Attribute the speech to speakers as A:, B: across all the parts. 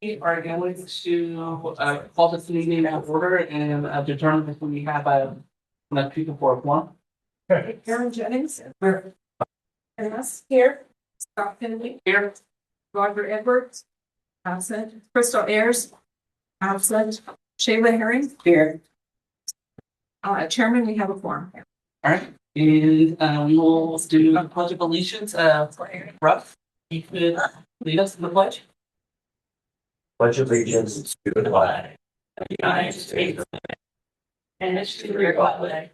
A: We are going to call this meeting to order and determine if we have enough people for a quorum.
B: Aaron Jennings. Here. Scott Finley.
A: Here.
B: Roger Edwards. Absent. Crystal Ayers. Absent. Shayla Herring. Here. Chairman, we have a quorum.
A: All right, and we will do the pledge of allegiance. Ruff, you could lead us in the pledge.
C: Pledge allegiance to the flag
D: of the United States and to the republic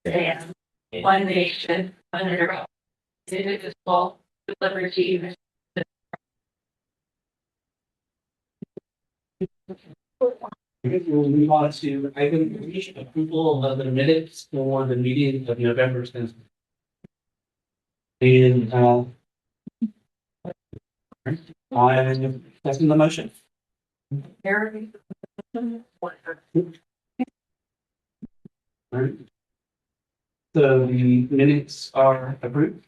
D: stand one nation under God, indivisible, with liberty and
A: We'll move on to item 3, approval of the minutes for the meeting of November 10th. And I'm second the motion.
B: Aaron.
A: Alright. So the minutes are approved.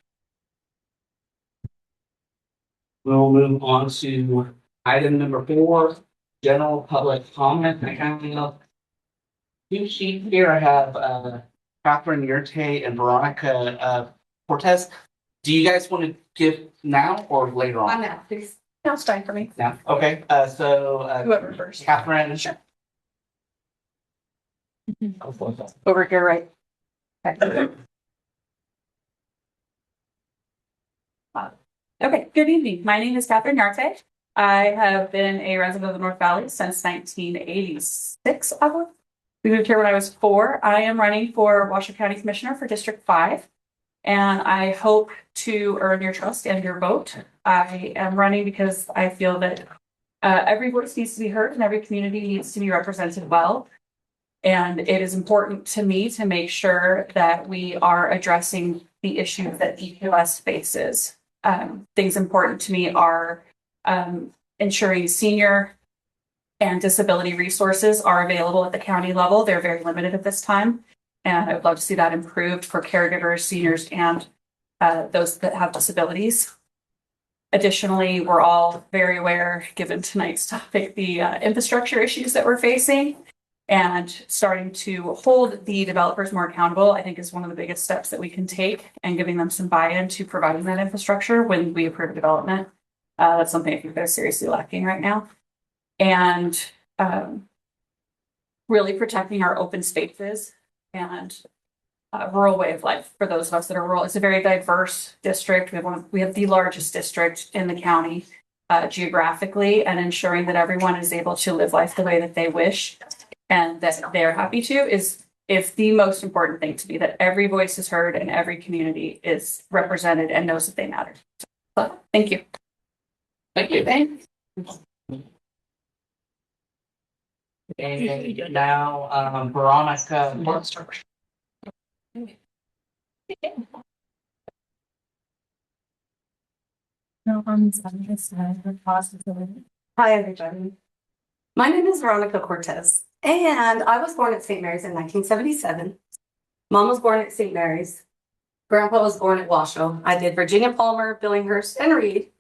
A: We'll move on to item number 4, general public comment. I have 2 sheets here. I have Catherine Yurte and Veronica Cortez. Do you guys want to give now or later on?
B: Now, please. Now it's time for me.
A: Now, okay. So
B: Whoever first.
A: Catherine, sure.
B: Over here, right? Okay. Okay, good evening. My name is Catherine Yarte. I have been a resident of the North Valley since 1986, I believe. We moved here when I was 4. I am running for Washoe County Commissioner for District 5, and I hope to earn your trust and your vote. I am running because I feel that every voice needs to be heard and every community needs to be represented well. And it is important to me to make sure that we are addressing the issues that DQS faces. Things important to me are ensuring senior and disability resources are available at the county level. They're very limited at this time. And I would love to see that improved for caregivers, seniors, and those that have disabilities. Additionally, we're all very aware, given tonight's topic, the infrastructure issues that we're facing. And starting to hold the developers more accountable, I think, is one of the biggest steps that we can take, and giving them some buy-in to providing that infrastructure when we approve development. That's something I think they're seriously lacking right now. And really protecting our open spaces and rural way of life for those of us that are rural. It's a very diverse district. We have the largest district in the county geographically, and ensuring that everyone is able to live life the way that they wish and that they're happy to is the most important thing to me, that every voice is heard and every community is represented and knows that they matter. So, thank you.
A: Thank you. Thanks. And now, Veronica.
E: Hi, everybody. My name is Veronica Cortez, and I was born at St. Mary's in 1977. Mom was born at St. Mary's. Grandpa was born at Washoe. I did Virginia Palmer, Billinghurst, and Reed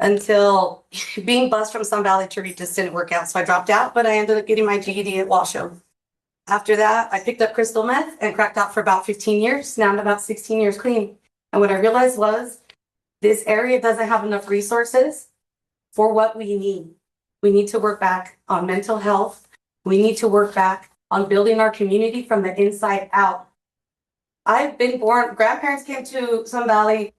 E: until being bused from Sun Valley to Reed just didn't work out. So I dropped out, but I ended up getting my GED at Washoe. After that, I picked up crystal meth and cracked out for about 15 years. Now I'm about 16 years clean. And what I realized was this area doesn't have enough resources for what we need. We need to work back on mental health. We need to work back on building our community from the inside out. I've been born, grandparents came to Sun Valley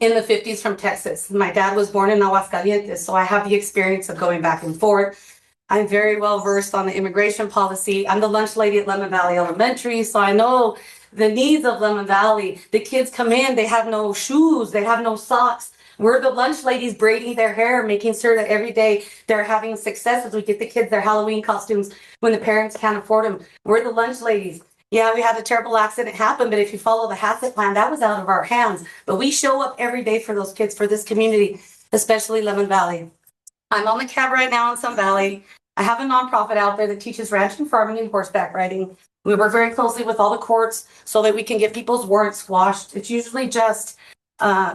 E: in the 50s from Texas. My dad was born in Aguascalientes, so I have the experience of going back and forth. I'm very well versed on the immigration policy. I'm the lunch lady at Lemon Valley Elementary, so I know the needs of Lemon Valley. The kids come in, they have no shoes, they have no socks. We're the lunch ladies braiding their hair, making sure that every day they're having success as we get the kids their Halloween costumes when the parents can't afford them. We're the lunch ladies. Yeah, we had a terrible accident happen, but if you follow the HACCP plan, that was out of our hands. But we show up every day for those kids, for this community, especially Lemon Valley. I'm on the cab right now in Sun Valley. I have a nonprofit out there that teaches ranching, farming, and horseback riding. We work very closely with all the courts so that we can get people's warrants squashed. It's usually just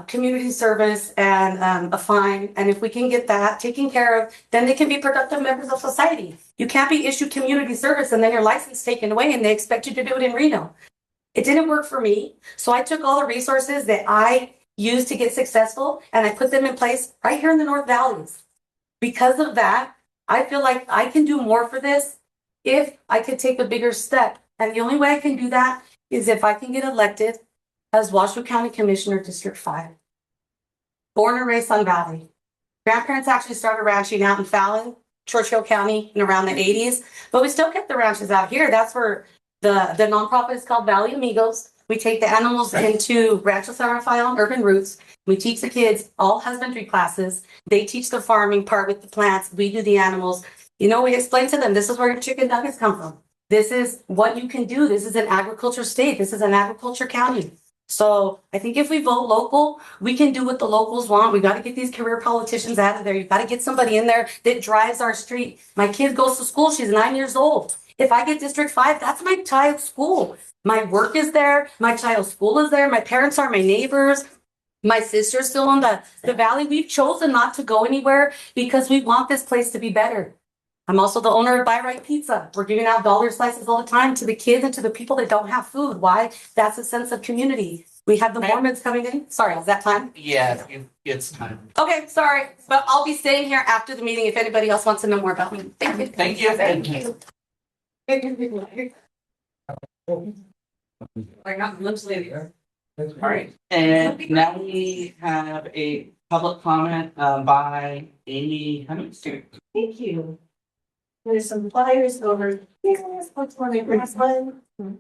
E: community service and a fine. And if we can get that taken care of, then they can be productive members of society. You can't be issued community service and then your license taken away and they expect you to do it in Reno. It didn't work for me. So I took all the resources that I used to get successful and I put them in place right here in the North Valleys. Because of that, I feel like I can do more for this if I could take a bigger step. And the only way I can do that is if I can get elected as Washoe County Commissioner, District 5. Born and raised Sun Valley. Grandparents actually started ranching out in Fallon, Churchill County in around the 80s, but we still kept the ranches out here. That's where the nonprofit is called Valley Amigos. We take the animals into Rancho San Rafael and Urban Roots. We teach the kids all husbandry classes. They teach the farming part with the plants. We do the animals. You know, we explain to them, this is where your chicken nuggets come from. This is what you can do. This is an agriculture state. This is an agriculture county. So I think if we vote local, we can do what the locals want. We got to get these career politicians out of there. You got to get somebody in there that drives our street. My kid goes to school. She's 9 years old. If I get District 5, that's my child's school. My work is there. My child's school is there. My parents are my neighbors. My sister's still in the valley. We've chosen not to go anywhere because we want this place to be better. I'm also the owner of Buy Right Pizza. We're giving out dollar slices all the time to the kids and to the people that don't have food. Why? That's a sense of community. We have the Mormons coming in. Sorry, is that time?
A: Yeah, it's time.
E: Okay, sorry. But I'll be staying here after the meeting if anybody else wants to know more about me. Thank you.
A: Thank you. Thank you.
E: I got lips later.
A: All right, and now we have a public comment by Amy Cummings.
D: Thank you. There's some flyers over here. What's one of the one?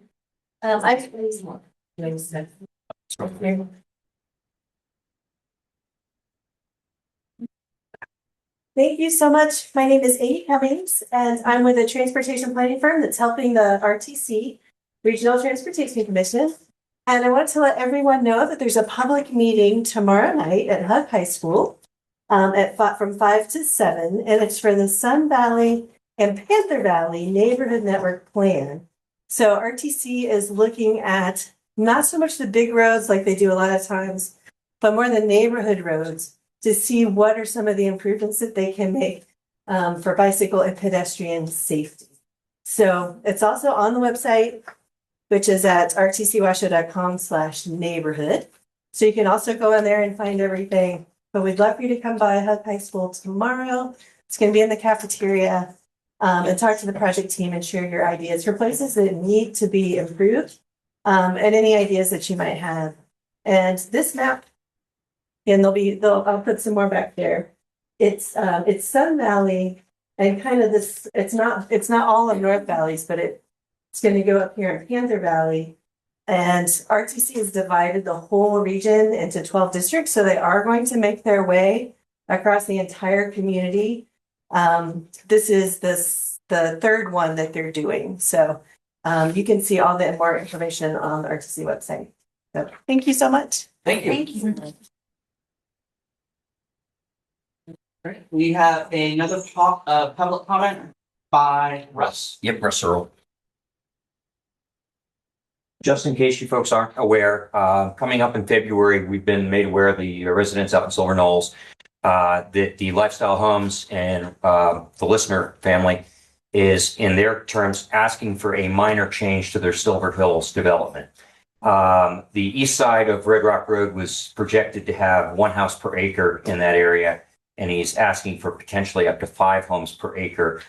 D: I've raised one. Thank you so much. My name is Amy Cummings, and I'm with a transportation planning firm that's helping the RTC, Regional Transportation Commission. And I want to let everyone know that there's a public meeting tomorrow night at Hug High School from 5 to 7, and it's for the Sun Valley and Panther Valley Neighborhood Network Plan. So RTC is looking at not so much the big roads like they do a lot of times, but more the neighborhood roads to see what are some of the improvements that they can make for bicycle and pedestrian safety. So it's also on the website, which is at rtcwashoe.com/neighborhood. So you can also go in there and find everything. But we'd love for you to come by Hug High School tomorrow. It's going to be in the cafeteria and talk to the project team and share your ideas for places that need to be improved and any ideas that you might have. And this map, and I'll put some more back there. It's Sun Valley and kind of this. It's not all of North Valleys, but it's going to go up here in Panther Valley. And RTC has divided the whole region into 12 districts. So they are going to make their way across the entire community. This is the third one that they're doing. So you can see all the more information on the RTC website. So thank you so much.
A: Thank you.
E: Thank you.
A: Right. We have another public comment by Russ.
C: Yep, Russ Earl. Just in case you folks aren't aware, coming up in February, we've been made aware, the residents out in Silver Knolls, that the Lifestyle Homes and the Listener family is, in their terms, asking for a minor change to their Silver Hills development. The east side of Red Rock Road was projected to have 1 house per acre in that area, and he's asking for potentially up to 5 homes per acre.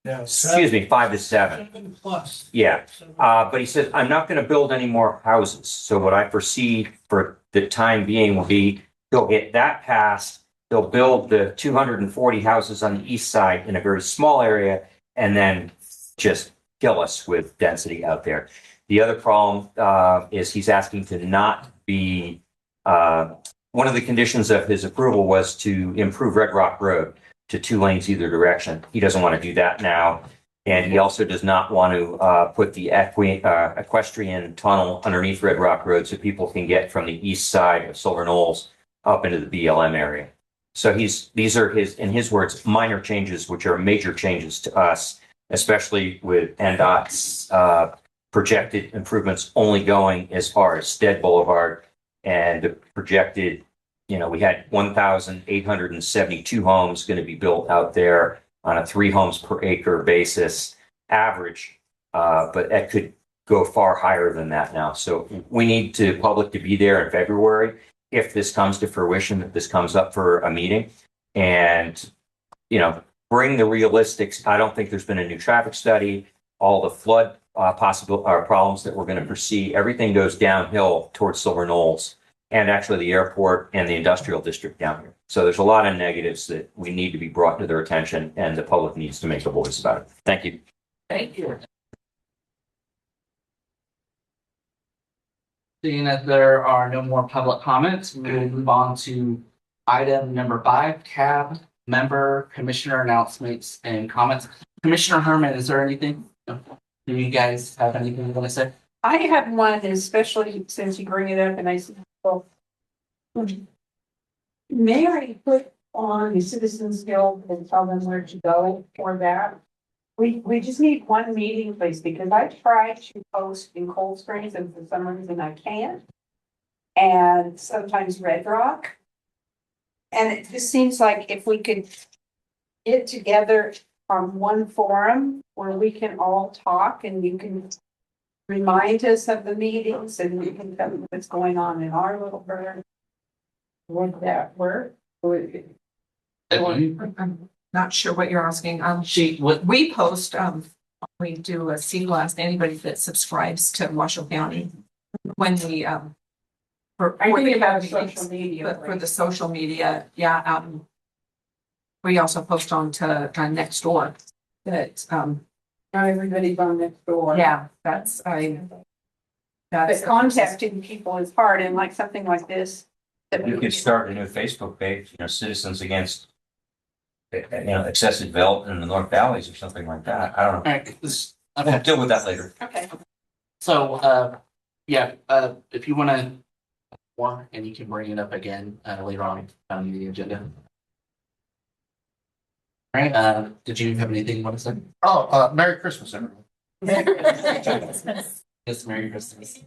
C: Excuse me, 5 to 7.
F: Plus.
C: Yeah, but he says, I'm not going to build any more houses. So what I foresee for the time being will be he'll get that passed. They'll build the 240 houses on the east side in a very small area and then just kill us with density out there. The other problem is he's asking to not be, one of the conditions of his approval was to improve Red Rock Road to 2 lanes either direction. He doesn't want to do that now. And he also does not want to put the equestrian tunnel underneath Red Rock Road so people can get from the east side of Silver Knolls up into the BLM area. So these are in his words, minor changes, which are major changes to us, especially with NDOT's projected improvements only going as far as Stead Boulevard and projected, we had 1,872 homes going to be built out there on a 3 homes per acre basis average. But that could go far higher than that now. So we need the public to be there in February if this comes to fruition, if this comes up for a meeting, and bring the realistics. I don't think there's been a new traffic study. All the flood possible problems that we're going to foresee, everything goes downhill towards Silver Knolls and actually the airport and the industrial district down here. So there's a lot of negatives that we need to be brought to their attention, and the public needs to make a voice about it. Thank you.
A: Thank you. Seeing that there are no more public comments, we will move on to item number 5, CAB member commissioner announcements and comments. Commissioner Herman, is there anything? Do you guys have anything you want to say?
F: I have one, especially since you bring it up, and I said, well, may I put on the Citizens Guild and tell them where to go for that? We just need one meeting place, because I tried to post in Cold Springs and for some reason I can't. And sometimes Red Rock. And it just seems like if we could get together on one forum where we can all talk and you can remind us of the meetings and we can tell them what's going on in our little burn. Would that work?
G: I'm not sure what you're asking.
A: What
G: We post, we do a sea blast, anybody that subscribes to Washoe County. When we, for
F: I think
G: the
F: about
G: meetings,
F: social media.
G: but for the social media, yeah, we also post on to next door. That,
F: Not everybody's on next door.
G: yeah, that's,
F: But contacting people is hard, and like something like this. that
C: You
F: we
C: could start a new Facebook page, Citizens Against, excessive development in the North Valleys or something like that. I don't know.
A: Alright,
C: We'll
A: okay.
C: deal with that later.
F: Okay.
A: So, if you want to, and you can bring it up again later on the agenda. All right. Did you have anything you want to say?
H: Oh, Merry Christmas, everyone.
A: Yes, Merry Christmas.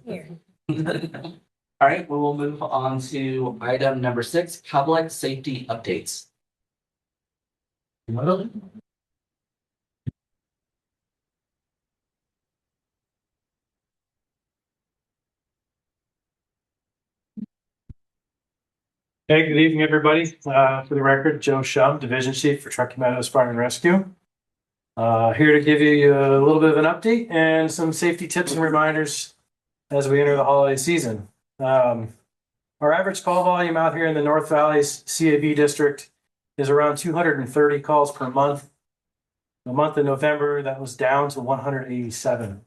A: All right, we will move on to item number 6, public safety updates.
I: Hey, good evening, everybody. For the record, Joe Shum, Division Chief for Truckee Meadows Fire and Rescue. Here to give you a little bit of an update and some safety tips and reminders as we enter the holiday season. Our average call volume out here in the North Valleys CAB district is around 230 calls per month. The month of November, that was down to 187.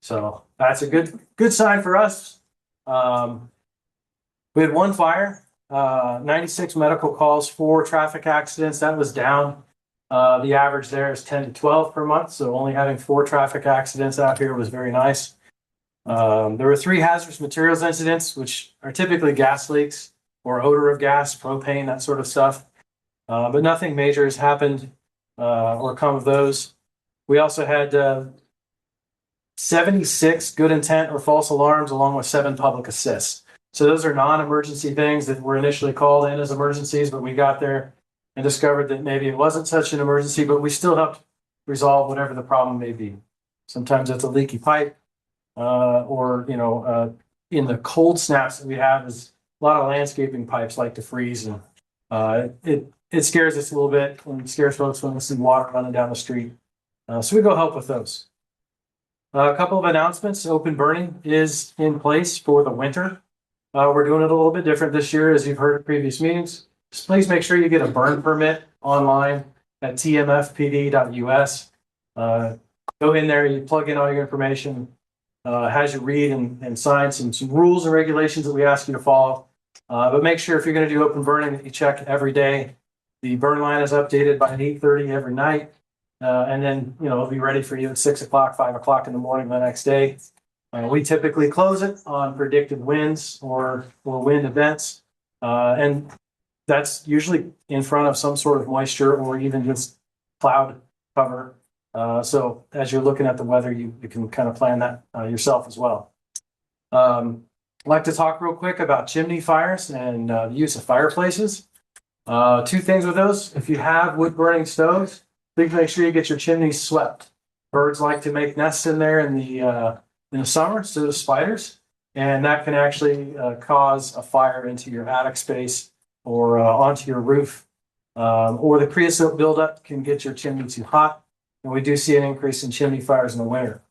I: So that's a good sign for us. We had 1 fire. 96 medical calls, 4 traffic accidents. That was down. The average there is 10 to 12 per month. So only having 4 traffic accidents out here was very nice. There were 3 hazardous materials incidents, which are typically gas leaks or odor of gas, propane, that sort of stuff. But nothing major has happened or come of those. We also had 76 good intent or false alarms, along with 7 public assists. So those are non-emergency things that were initially called in as emergencies, but we got there and discovered that maybe it wasn't such an emergency, but we still helped resolve whatever the problem may be. Sometimes it's a leaky pipe, or in the cold snaps that we have is a lot of landscaping pipes like to freeze, and it scares us a little bit and scares folks when we see water running down the street. So we go help with those. A couple of announcements. Open burning is in place for the winter. We're doing it a little bit different this year, as you've heard at previous meetings. Just please make sure you get a burn permit online at tmfpd.us. Go in there, you plug in all your information, has you read and sign some rules and regulations that we ask you to follow. But make sure if you're going to do open burning that you check every day. The burn line is updated by 8:30 every night. And then, it'll be ready for you at 6 o'clock, 5 o'clock in the morning the next day. We typically close it on predicted winds or wind events. And that's usually in front of some sort of moisture or even just cloud cover. So as you're looking at the weather, you can kind of plan that yourself as well. I'd like to talk real quick about chimney fires and the use of fireplaces. Two things with those. If you have wood burning stoves, please make sure you get your chimneys swept. Birds like to make nests in there in the summer, so do spiders. And that can actually cause a fire into your attic space or onto your roof. Or the creosote buildup can get your chimney too hot. And we do see an increase in chimney fires in the winter.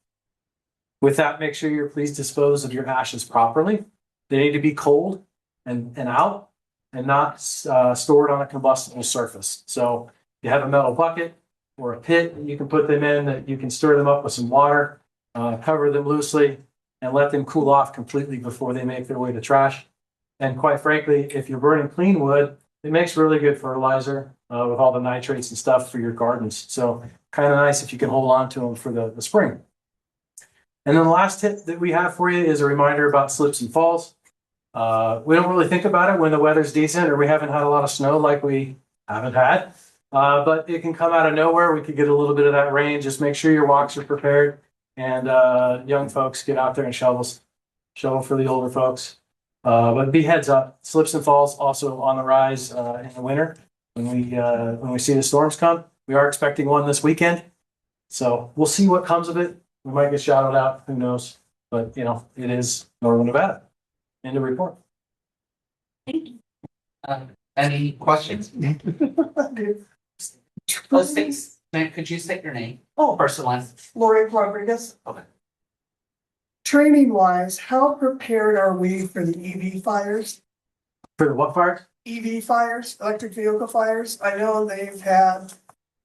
I: With that, make sure you please dispose of your ashes properly. They need to be cold and out and not stored on a combustible surface. So you have a metal bucket or a pit that you can put them in, that you can stir them up with some water, cover them loosely, and let them cool off completely before they make their way to trash. And quite frankly, if you're burning clean wood, it makes really good fertilizer with all the nitrates and stuff for your gardens. So kind of nice if you can hold on to them for the spring. And then the last tip that we have for you is a reminder about slips and falls. We don't really think about it when the weather's decent or we haven't had a lot of snow like we haven't had. But it can come out of nowhere. We could get a little bit of that rain. Just make sure your walks are prepared. And young folks, get out there and shovel for the older folks. But be heads up, slips and falls also on the rise in the winter when we see the storms come. We are expecting one this weekend, so we'll see what comes of it. We might get shouted out, who knows? But you know, it is Northern Nevada. End of report.
A: Any questions? Oh, thanks. Ma'am, could you state your name?
J: Oh,
A: First and last.
J: Lori Rodriguez.
A: Okay.
J: Training wise, how prepared are we for the EV fires?
I: For the what fire?
J: EV fires, electric vehicle fires. I know they've had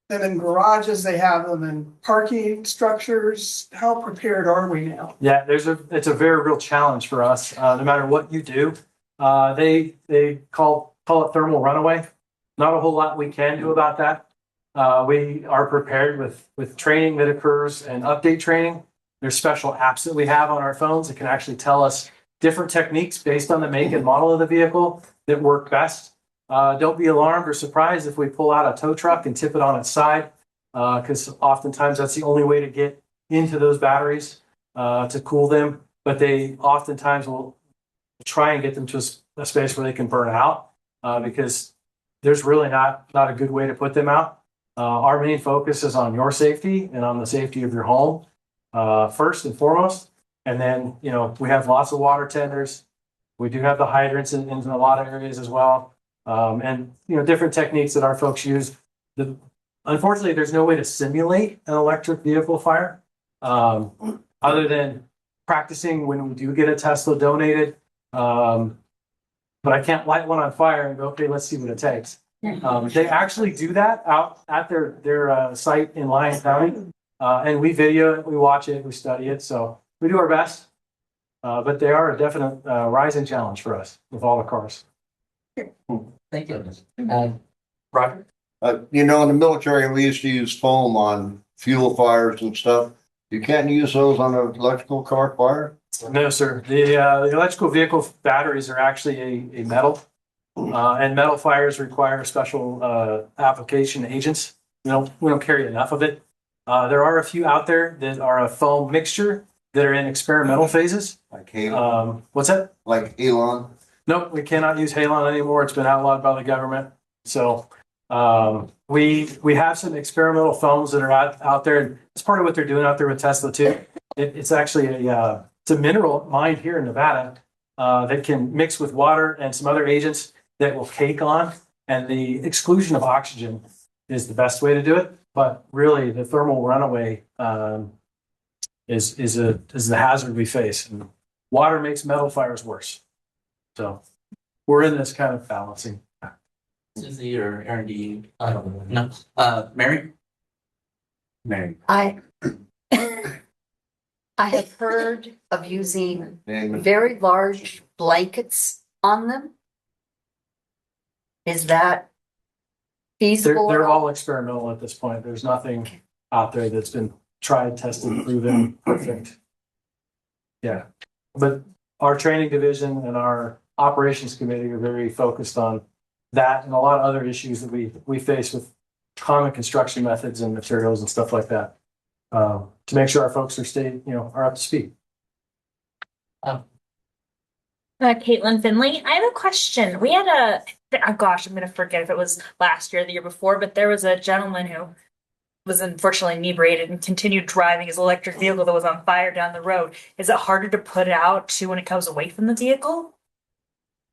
J: them in garages, they have them in parking structures. How prepared are we now?
I: Yeah, it's a very real challenge for us. No matter what you do, they call it thermal runaway. Not a whole lot we can do about that. We are prepared with training that occurs and update training. There's special apps that we have on our phones that can actually tell us different techniques based on the make and model of the vehicle that work best. Don't be alarmed or surprised if we pull out a tow truck and tip it on its side, because oftentimes that's the only way to get into those batteries to cool them. But they oftentimes will try and get them to a space where they can burn out because there's really not a good way to put them out. Our main focus is on your safety and on the safety of your home first and foremost. And then, you know, we have lots of water tenders. We do have the hydrants in a lot of areas as well. And, you know, different techniques that our folks use. Unfortunately, there's no way to simulate an electric vehicle fire other than practicing when we do get a Tesla donated. But I can't light one on fire and go, okay, let's see what it takes. They actually do that out at their site in Lyon County. And we video it, we watch it, we study it. So we do our best. But they are a definite rising challenge for us with all the cars.
A: Thank you. Roger?
H: You know, in the military, we used to use foam on fuel fires and stuff. You can't use those on an electrical car fire?
I: No, sir. The electrical vehicle batteries are actually a metal. And metal fires require special application agents. We don't carry enough of it. There are a few out there that are a foam mixture that are in experimental phases.
H: Like halon?
I: What's that?
H: Like halon?
I: Nope, we cannot use halon anymore. It's been outlawed by the government. So we have some experimental foams that are out there. And it's part of what they're doing out there with Tesla too. It's actually it's a mineral mined here in Nevada that can mix with water and some other agents that will cake on. And the exclusion of oxygen is the best way to do it. But really, the thermal runaway is the hazard we face. And water makes metal fires worse. So we're in this kind of balancing.
A: Susie or Aaron, do you? I don't know. No. Mary? Mary.
K: I have heard of using very large blankets on them. Is that feasible?
I: They're all experimental at this point. There's nothing out there that's been tried, tested, proven perfect. Yeah. But our training division and our operations committee are very focused on that and a lot of other issues that we face with common construction methods and materials and stuff like that to make sure our folks are up to speed.
L: Caitlin Finley. I have a question. We had oh gosh, I'm gonna forget if it was last year or the year before, but there was a gentleman who was unfortunately inebriated and continued driving his electric vehicle that was on fire down the road. Is it harder to put it out to when it comes away from the vehicle?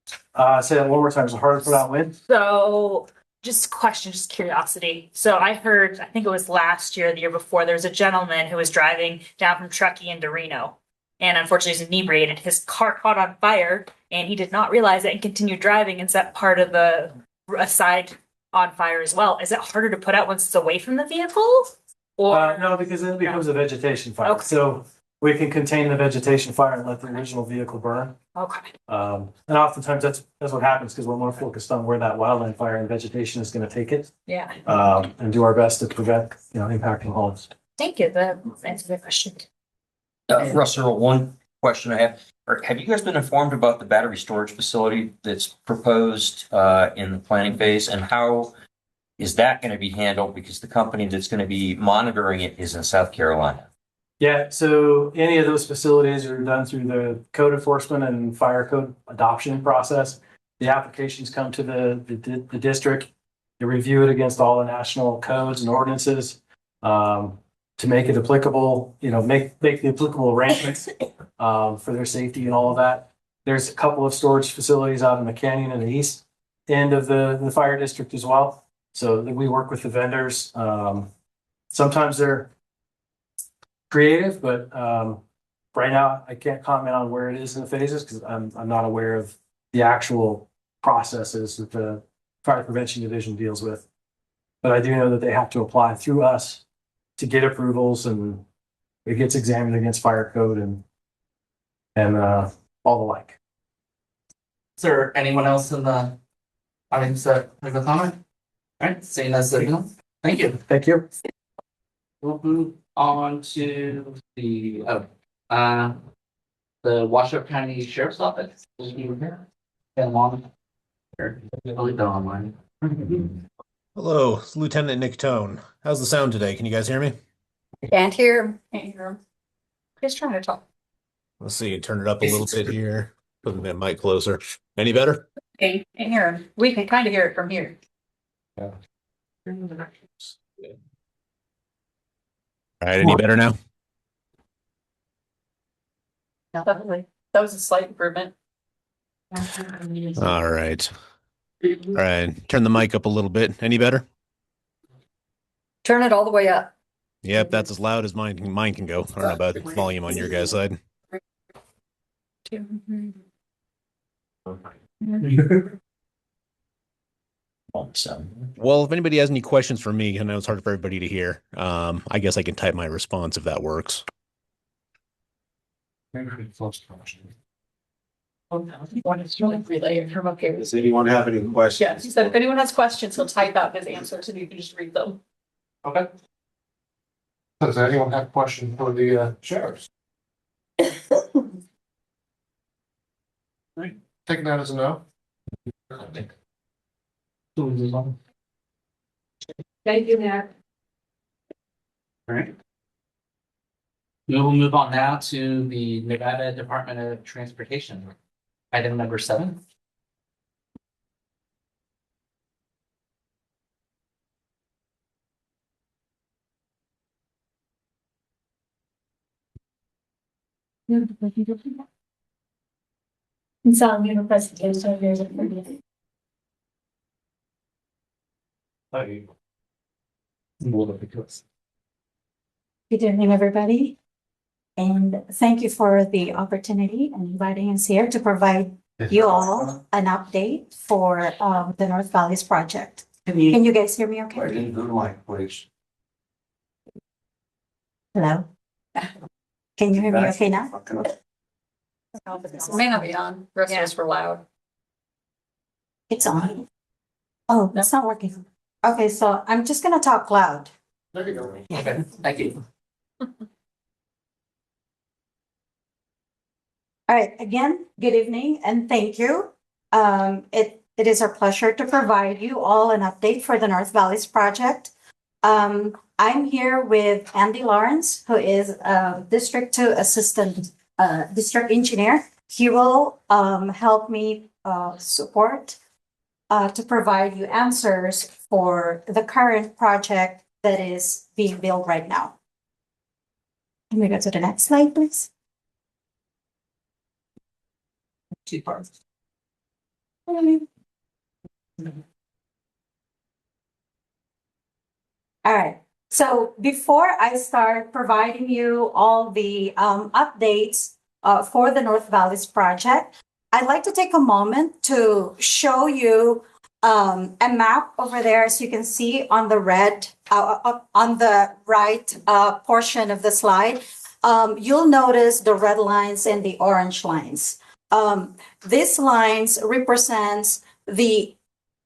I: Say that one more time. Is it hard to put out wind?
L: So, just question, just curiosity. So I heard, I think it was last year, or the year before, there was a gentleman who was driving down from Truckee into Reno. And unfortunately, he's inebriated. His car caught on fire, and he did not realize it and continued driving and set part of the side on fire as well. Is it harder to put out once it's away from the vehicle? Or
I: No, because then it becomes a vegetation fire.
L: Okay.
I: So we can contain the vegetation fire and let the original vehicle burn.
L: okay.
I: And oftentimes that's what happens because we're more focused on where that wildland fire and vegetation is going to take it.
L: Yeah.
I: And do our best to prevent, impacting homes.
L: Thank you. That answers the question.
C: Russell, one question I have. Have you guys been informed about the battery storage facility that's proposed in the planning phase? And how is that going to be handled? Because the company that's going to be monitoring it is in South Carolina.
I: Yeah, so any of those facilities are done through the code enforcement and fire code adoption process. The applications come to the district. They review it against all the national codes and ordinances to make it applicable, make the applicable arrangements for their safety and all of that. There's a couple of storage facilities out in the canyon and the east end of the fire district as well. So we work with the vendors. Sometimes they're creative, but right now I can't comment on where it is in the phases because I'm not aware of the actual processes that the Fire Prevention Division deals with. But I do know that they have to apply through us to get approvals, and it gets examined against fire code and all the like.
A: Is there anyone else in the audience that has a comment? All right, seeing as no, thank you.
I: Thank you.
A: We'll move on to the Washoe County Sheriff's Office. And on here, online.
M: Hello, it's Lieutenant Nick Tone. How's the sound today? Can you guys hear me?
K: Can't hear.
L: Can't hear him. He's trying to talk.
M: Let's see, turn it up a little bit here. Put the mic closer. Any better?
B: Can't hear him. We can kind of hear it from here.
M: Yeah. All right, any better now?
B: Definitely. That was a slight improvement.
M: All right. All right, turn the mic up a little bit. Any better?
K: Turn it all the way up.
M: Yep, that's as loud as mine can go. I don't know about volume on your guys' side. Well, if anybody has any questions for me, I know it's hard for everybody to hear. I guess I can type my response if that works.
H: Does anyone have any questions?
B: Yes, he said if anyone has questions, he'll type out his answers and you can just read them.
A: Okay.
H: Does anyone have questions for the sheriffs? Right, taking that as a no.
F: Thank you, Matt.
A: All right. We will move on now to the Nevada Department of Transportation. Item number 7.
N: Good evening, everybody. And thank you for the opportunity and inviting us here to provide you all an update for the North Valleys project. Can you guys hear me okay?
H: Right into the mic, please.
N: Hello? Can you hear me okay now?
E: It may not be on. Rest of us were loud.
N: It's on. Oh, that's not working. Okay, so I'm just gonna talk loud.
H: There you go.
A: Okay, thank you.
N: All right, again, good evening and thank you. It is our pleasure to provide you all an update for the North Valleys project. I'm here with Andy Lawrence, who is District 2 Assistant District Engineer, he will help me support to provide you answers for the current project that is being built right now. Can we go to the next slide, please?
G: Two parts.
N: All right. So before I start providing you all the updates for the North Valleys project, I'd like to take a moment to show you a map over there. As you can see on the red, on the right portion of the slide, you'll notice the red lines and the orange lines. These lines represents the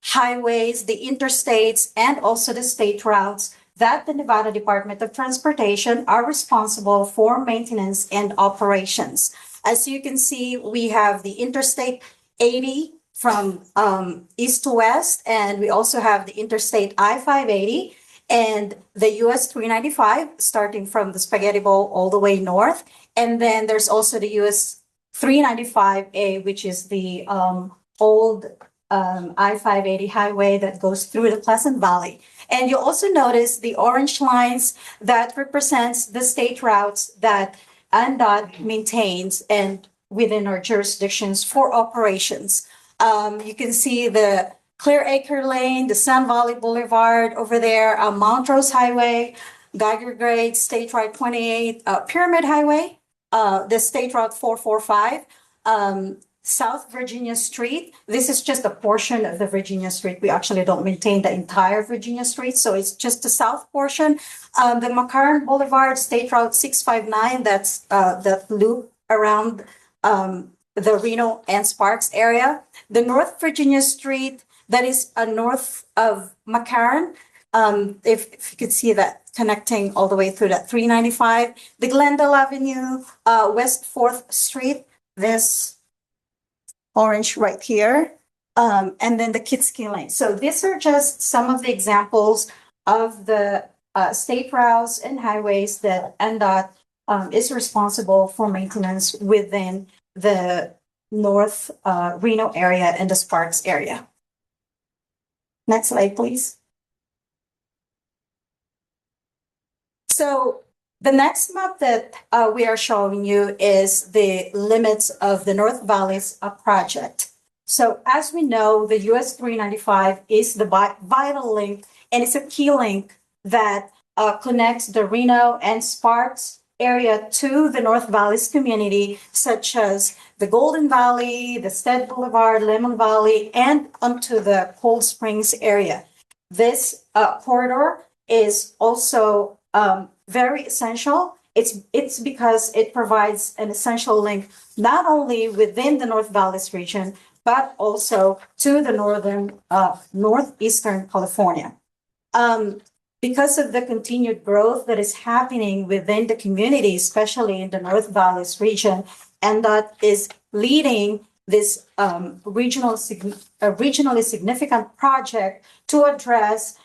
N: highways, the interstates, and also the state routes that the Nevada Department of Transportation are responsible for maintenance and operations. As you can see, we have the Interstate 80 from east to west, and we also have the Interstate I-580 and the US 395 starting from the Spaghetti Bowl all the way north. And then there's also the US 395A, which is the old I-580 highway that goes through the Pleasant Valley. And you'll also notice the orange lines that represents the state routes that NDOT maintains and within our jurisdictions for operations. You can see the Clear Acre Lane, the Sun Valley Boulevard over there, Montrose Highway, Geiger Grade, State Route 28, Pyramid Highway, the State Route 445, South Virginia Street. This is just a portion of the Virginia Street. We actually don't maintain the entire Virginia Street, so it's just the south portion. The McCarran Boulevard, State Route 659, that's that loop around the Reno and Sparks area. The North Virginia Street, that is north of McCarran. If you could see that connecting all the way through that 395. The Glendale Avenue, West 4th Street, this orange right here, and then the Kitski Lane. So these are just some of the examples of the state routes and highways that NDOT is responsible for maintenance within the North Reno area and the Sparks area. Next slide, please. So the next map that we are showing you is the limits of the North Valleys project. So as we know, the US 395 is the vital link, and it's a key link that connects the Reno and Sparks area to the North Valleys community, such as the Golden Valley, the Stead Boulevard, Lemon Valley, and onto the Cold Springs area. This corridor is also very essential. It's because it provides an essential link not only within the North Valleys region, but also to the northeastern California. Because of the continued growth that is happening within the community, especially in the North Valleys region, and that is leading this regionally significant project to address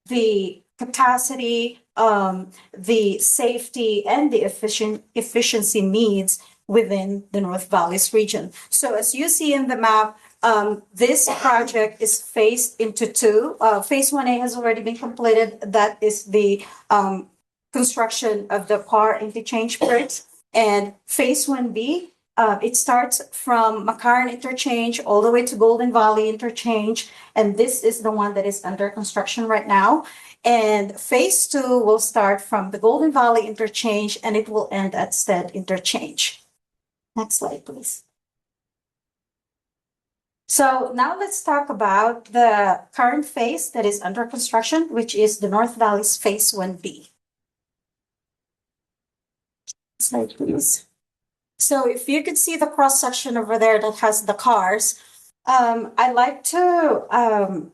N: the capacity, the safety, and the efficiency needs within the North Valleys region. So as you see in the map, this project is phased into two. Phase 1A has already been completed. That is the construction of the car interchange bridge. And phase 1B, it starts from McCarran Interchange all the way to Golden Valley Interchange. And this is the one that is under construction right now. And phase 2 will start from the Golden Valley Interchange and it will end at Stead Interchange. Next slide, please. So now let's talk about the current phase that is under construction, which is the North Valleys Phase 1B. Slide, please. So if you could see the cross section over there that has the cars, I'd like to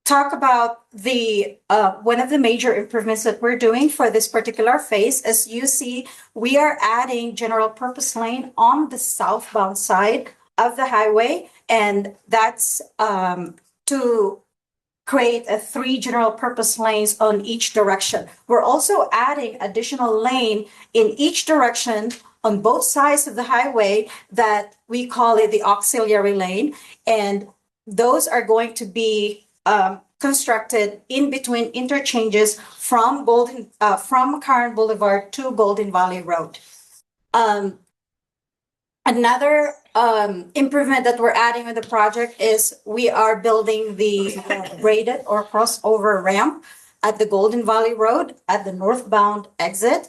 N: talk about the one of the major improvements that we're doing for this particular phase. As you see, we are adding general purpose lane on the southbound side of the highway, and that's to create 3 general purpose lanes on each direction. We're also adding additional lane in each direction on both sides of the highway that we call it the auxiliary lane. And those are going to be constructed in between interchanges from McCarran Boulevard to Golden Valley Road. Another improvement that we're adding with the project is we are building the braided or crossover ramp at the Golden Valley Road at the northbound exit.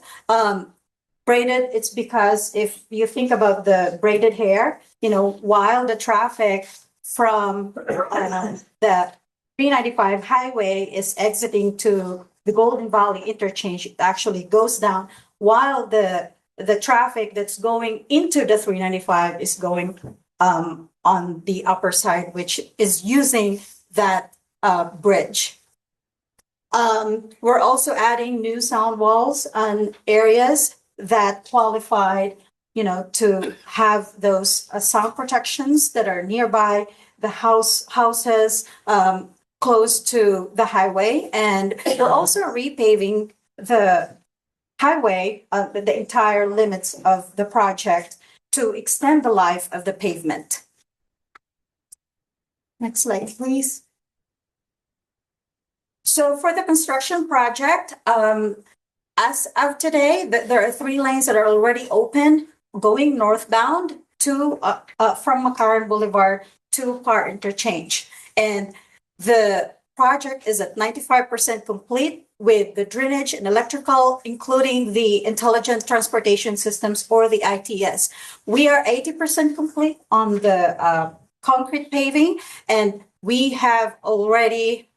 N: Braided, it's because if you think about the braided hair, while the traffic from the 395 highway is exiting to the Golden Valley interchange, it actually goes down, while the traffic that's going into the 395 is going on the upper side, which is using that bridge. We're also adding new sound walls on areas that qualified, to have those sound protections that are nearby the houses close to the highway. And we're also repaving the highway, the entire limits of the project to extend the life of the pavement. Next slide, please. So for the construction project, as of today, there are 3 lanes that are already open going northbound to from McCarran Boulevard to Parr Interchange. And the project is at 95% complete with the drainage and electrical, including the intelligent transportation systems or the ITS. We are 80% complete on the concrete paving, and we have already,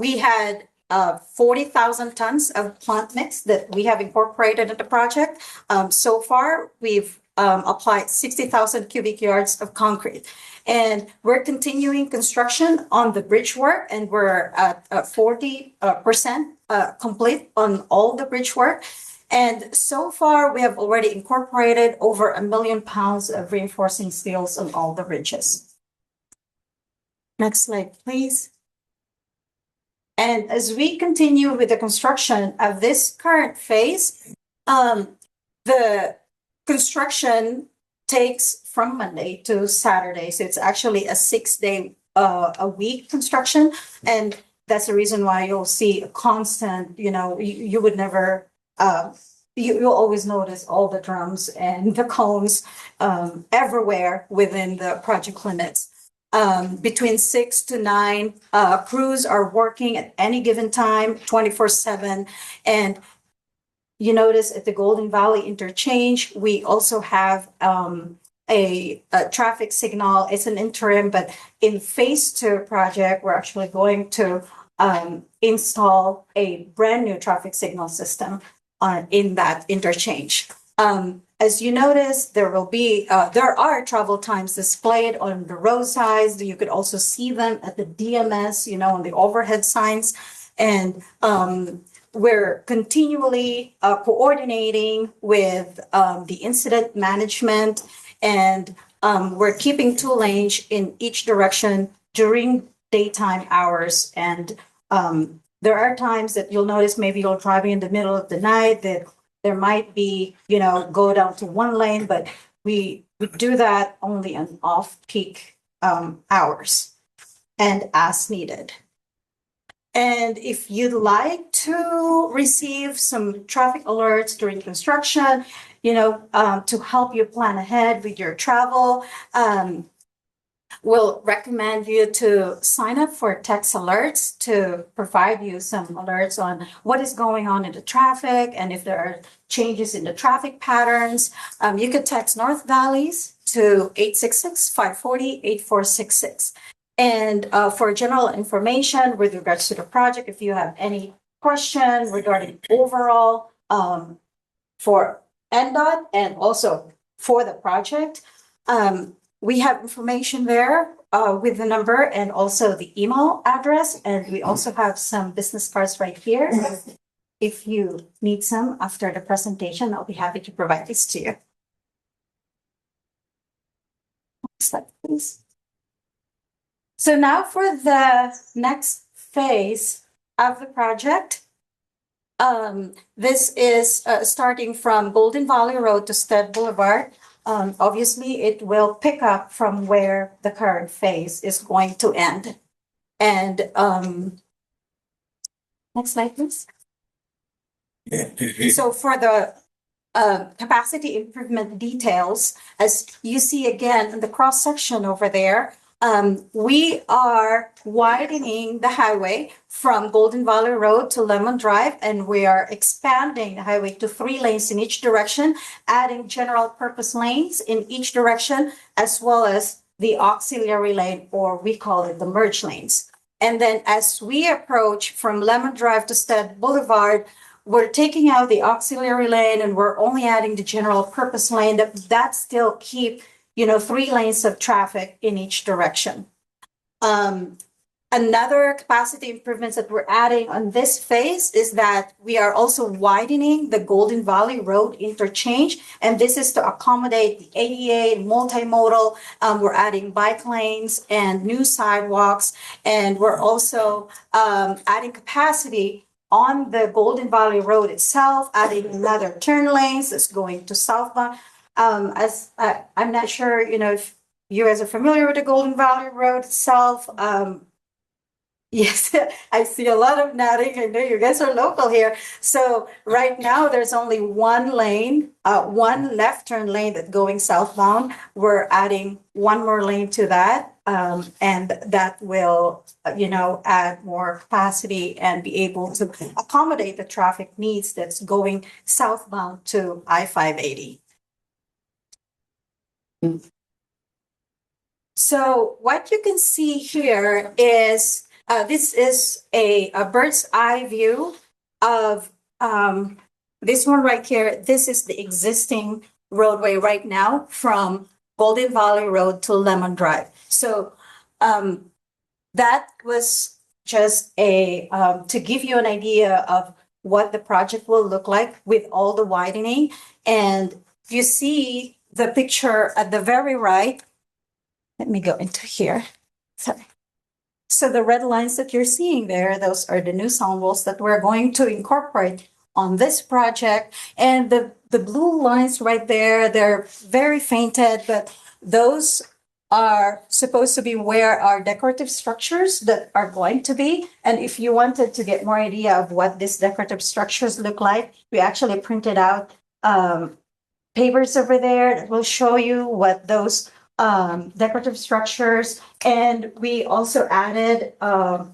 N: we had 40,000 tons of plant mix that we have incorporated in the project. So far, we've applied 60,000 cubic yards of concrete. And we're continuing construction on the bridge work, and we're at 40% complete on all the bridge work. And so far, we have already incorporated over 1 million pounds of reinforcing steels on all the bridges. Next slide, please. And as we continue with the construction of this current phase, the construction takes from Monday to Saturday. So it's actually a 6-day a week construction. And that's the reason why you'll see a constant, you would never, you'll always notice all the drums and the cones everywhere within the project limits. Between 6 to 9 crews are working at any given time, 24/7. And you notice at the Golden Valley interchange, we also have a traffic signal. It's an interim, but in phase 2 project, we're actually going to install a brand new traffic signal system in that interchange. As you notice, there are travel times displayed on the roadsides. You could also see them at the DMS, on the overhead signs. And we're continually coordinating with the incident management, and we're keeping 2 lanes in each direction during daytime hours. And there are times that you'll notice maybe you're driving in the middle of the night that there might be, go down to 1 lane, but we do that only on off-peak hours and as needed. And if you'd like to receive some traffic alerts during construction, to help you plan ahead with your travel, we'll recommend you to sign up for text alerts to provide you some alerts on what is going on in the traffic and if there are changes in the traffic patterns. You could text North Valleys to 866-540-8466. And for general information with regards to the project, if you have any question regarding overall for NDOT and also for the project, we have information there with the number and also the email address. And we also have some business cards right here. If you need some after the presentation, I'll be happy to provide this to you. Next slide, please. So now for the next phase of the project, This is starting from Golden Valley Road to Stead Boulevard. Obviously, it will pick up from where the current phase is going to end. And next slide, please. So for the capacity improvement details, as you see again in the cross section over there, we are widening the highway from Golden Valley Road to Lemon Drive, and we are expanding the highway to 3 lanes in each direction, adding general purpose lanes in each direction, as well as the auxiliary lane, or we call it the merge lanes. And then as we approach from Lemon Drive to Stead Boulevard, we're taking out the auxiliary lane and we're only adding the general purpose lane that still keep, 3 lanes of traffic in each direction. Another capacity improvements that we're adding on this phase is that we are also widening the Golden Valley Road interchange, and this is to accommodate the ADA multimodal. We're adding bike lanes and new sidewalks, and we're also adding capacity on the Golden Valley Road itself, adding another turn lanes that's going to southbound. I'm not sure, if you guys are familiar with the Golden Valley Road itself. Yes, I see a lot of nodding. I know you guys are local here. So right now there's only one lane, one left turn lane that's going southbound. We're adding one more lane to that. And that will, add more capacity and be able to accommodate the traffic needs that's going southbound to I-580. So what you can see here is this is a bird's eye view of this one right here. This is the existing roadway right now from Golden Valley Road to Lemon Drive. So that was just to give you an idea of what the project will look like with all the widening. And you see the picture at the very right. Let me go into here. Sorry. So the red lines that you're seeing there, those are the new sound walls that we're going to incorporate on this project. And the blue lines right there, they're very fainted, but those are supposed to be where our decorative structures that are going to be. And if you wanted to get more idea of what these decorative structures look like, we actually printed out papers over there that will show you what those decorative structures, and we also added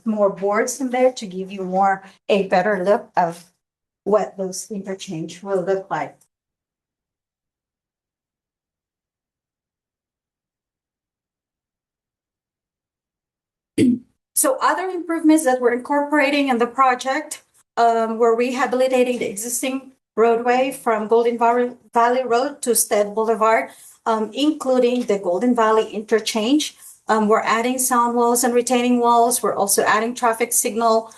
N: more boards in there to give you a better look of what those interchange will look like. So other improvements that we're incorporating in the project, we're rehabilitating the existing roadway from Golden Valley Road to Stead Boulevard, including the Golden Valley interchange. We're adding sound walls and retaining walls. We're also adding traffic signal,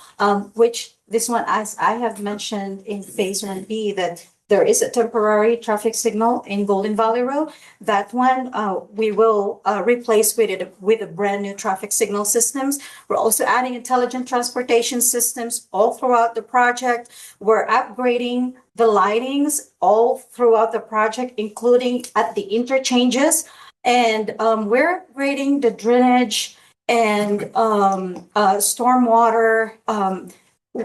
N: which this one, as I have mentioned in phase 1B, that there is a temporary traffic signal in Golden Valley Road. That one we will replace with a brand new traffic signal systems. We're also adding intelligent transportation systems all throughout the project. We're upgrading the lightings all throughout the project, including at the interchanges. And we're upgrading the drainage and stormwater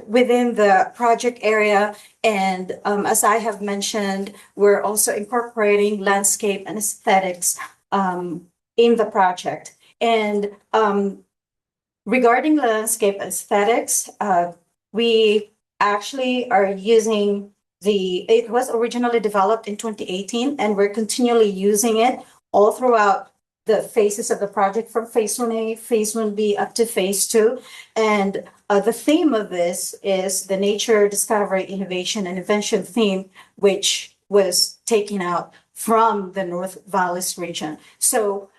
N: within the project area. And as I have mentioned, we're also incorporating landscape and aesthetics in the project. And regarding landscape aesthetics, we actually are using it was originally developed in 2018, and we're continually using it all throughout the phases of the project, from phase 1A, phase 1B up to phase 2. And the theme of this is the nature, discovery, innovation, and invention theme, which was taken out from the North Valleys region. So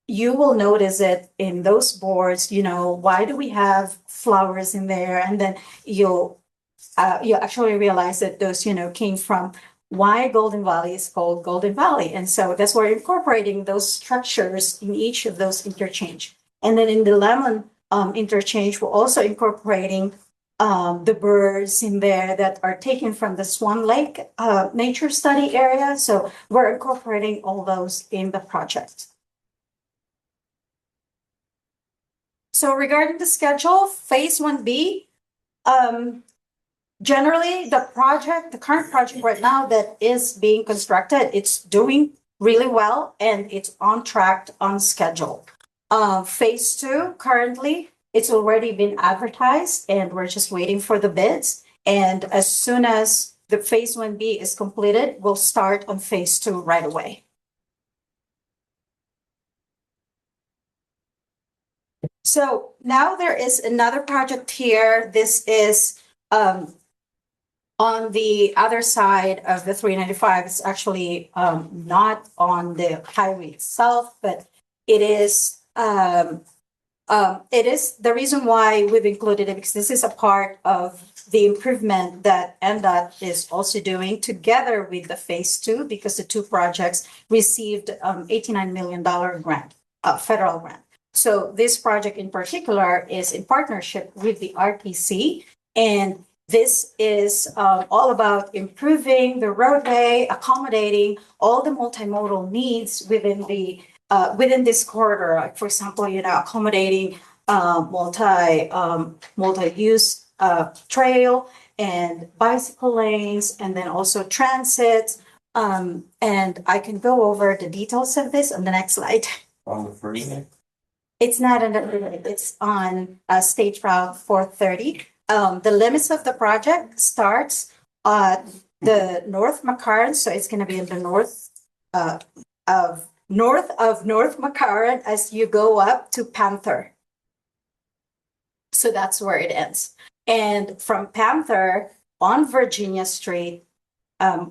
N: you will notice it in those boards, why do we have flowers in there? And then you'll actually realize that those, came from why Golden Valley is called Golden Valley. And so that's why we're incorporating those structures in each of those interchange. And then in the Lemon interchange, we're also incorporating the birds in there that are taken from the Swan Lake nature study area. So we're incorporating all those in the project. So regarding the schedule, phase 1B, generally the current project right now that is being constructed, it's doing really well and it's on track, on schedule. Phase 2, currently, it's already been advertised and we're just waiting for the bids. And as soon as the phase 1B is completed, we'll start on phase 2 right away. So now there is another project here. This is on the other side of the 395. It's actually not on the highway itself, but it is the reason why we've included it, because this is a part of the improvement that NDOT is also doing together with the phase 2, because the two projects received $89 million grant, federal grant. So this project in particular is in partnership with the RTC, and this is all about improving the roadway, accommodating all the multimodal needs within the within this corridor. Like for example, accommodating multi-use trail and bicycle lanes, and then also transit. And I can go over the details of this on the next slide.
C: On the first.
N: It's not on it's on State Route 430. The limits of the project starts at the North McCarran, so it's going to be in the north of North McCarran as you go up to Panther. So that's where it ends. And from Panther on Virginia Street,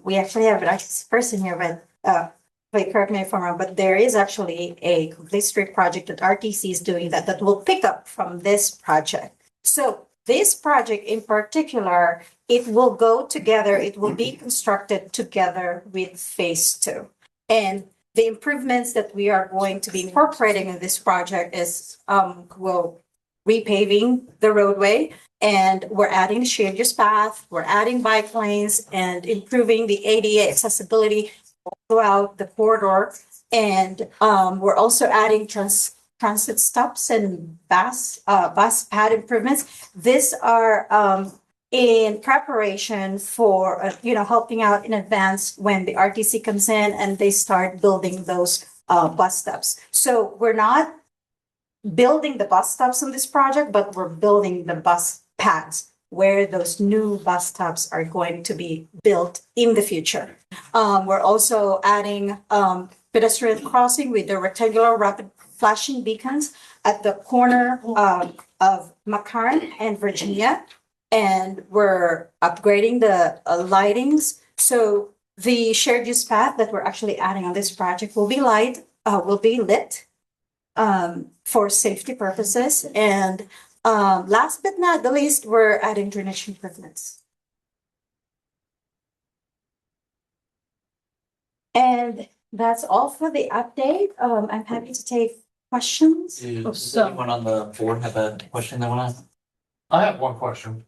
N: we actually have a person here, but wait, correct me if I'm wrong, but there is actually a complete street project that RTC is doing that will pick up from this project. So this project in particular, it will go together, it will be constructed together with phase 2. And the improvements that we are going to be incorporating in this project is repaving the roadway, and we're adding shared use path, we're adding bike lanes, and improving the ADA accessibility throughout the corridor. And we're also adding transit stops and bus pad improvements. These are in preparation for helping out in advance when the RTC comes in and they start building those bus stops. So we're not building the bus stops on this project, but we're building the bus pads where those new bus stops are going to be built in the future. We're also adding pedestrian crossing with the rectangular rapid flashing beacons at the corner of McCarran and Virginia. And we're upgrading the lightings. So the shared use path that we're actually adding on this project will be lit for safety purposes. And last but not the least, we're adding drainage improvements. And that's all for the update. I'm happy to take questions.
A: Does anyone on the board have a question they want to ask?
O: I have one question.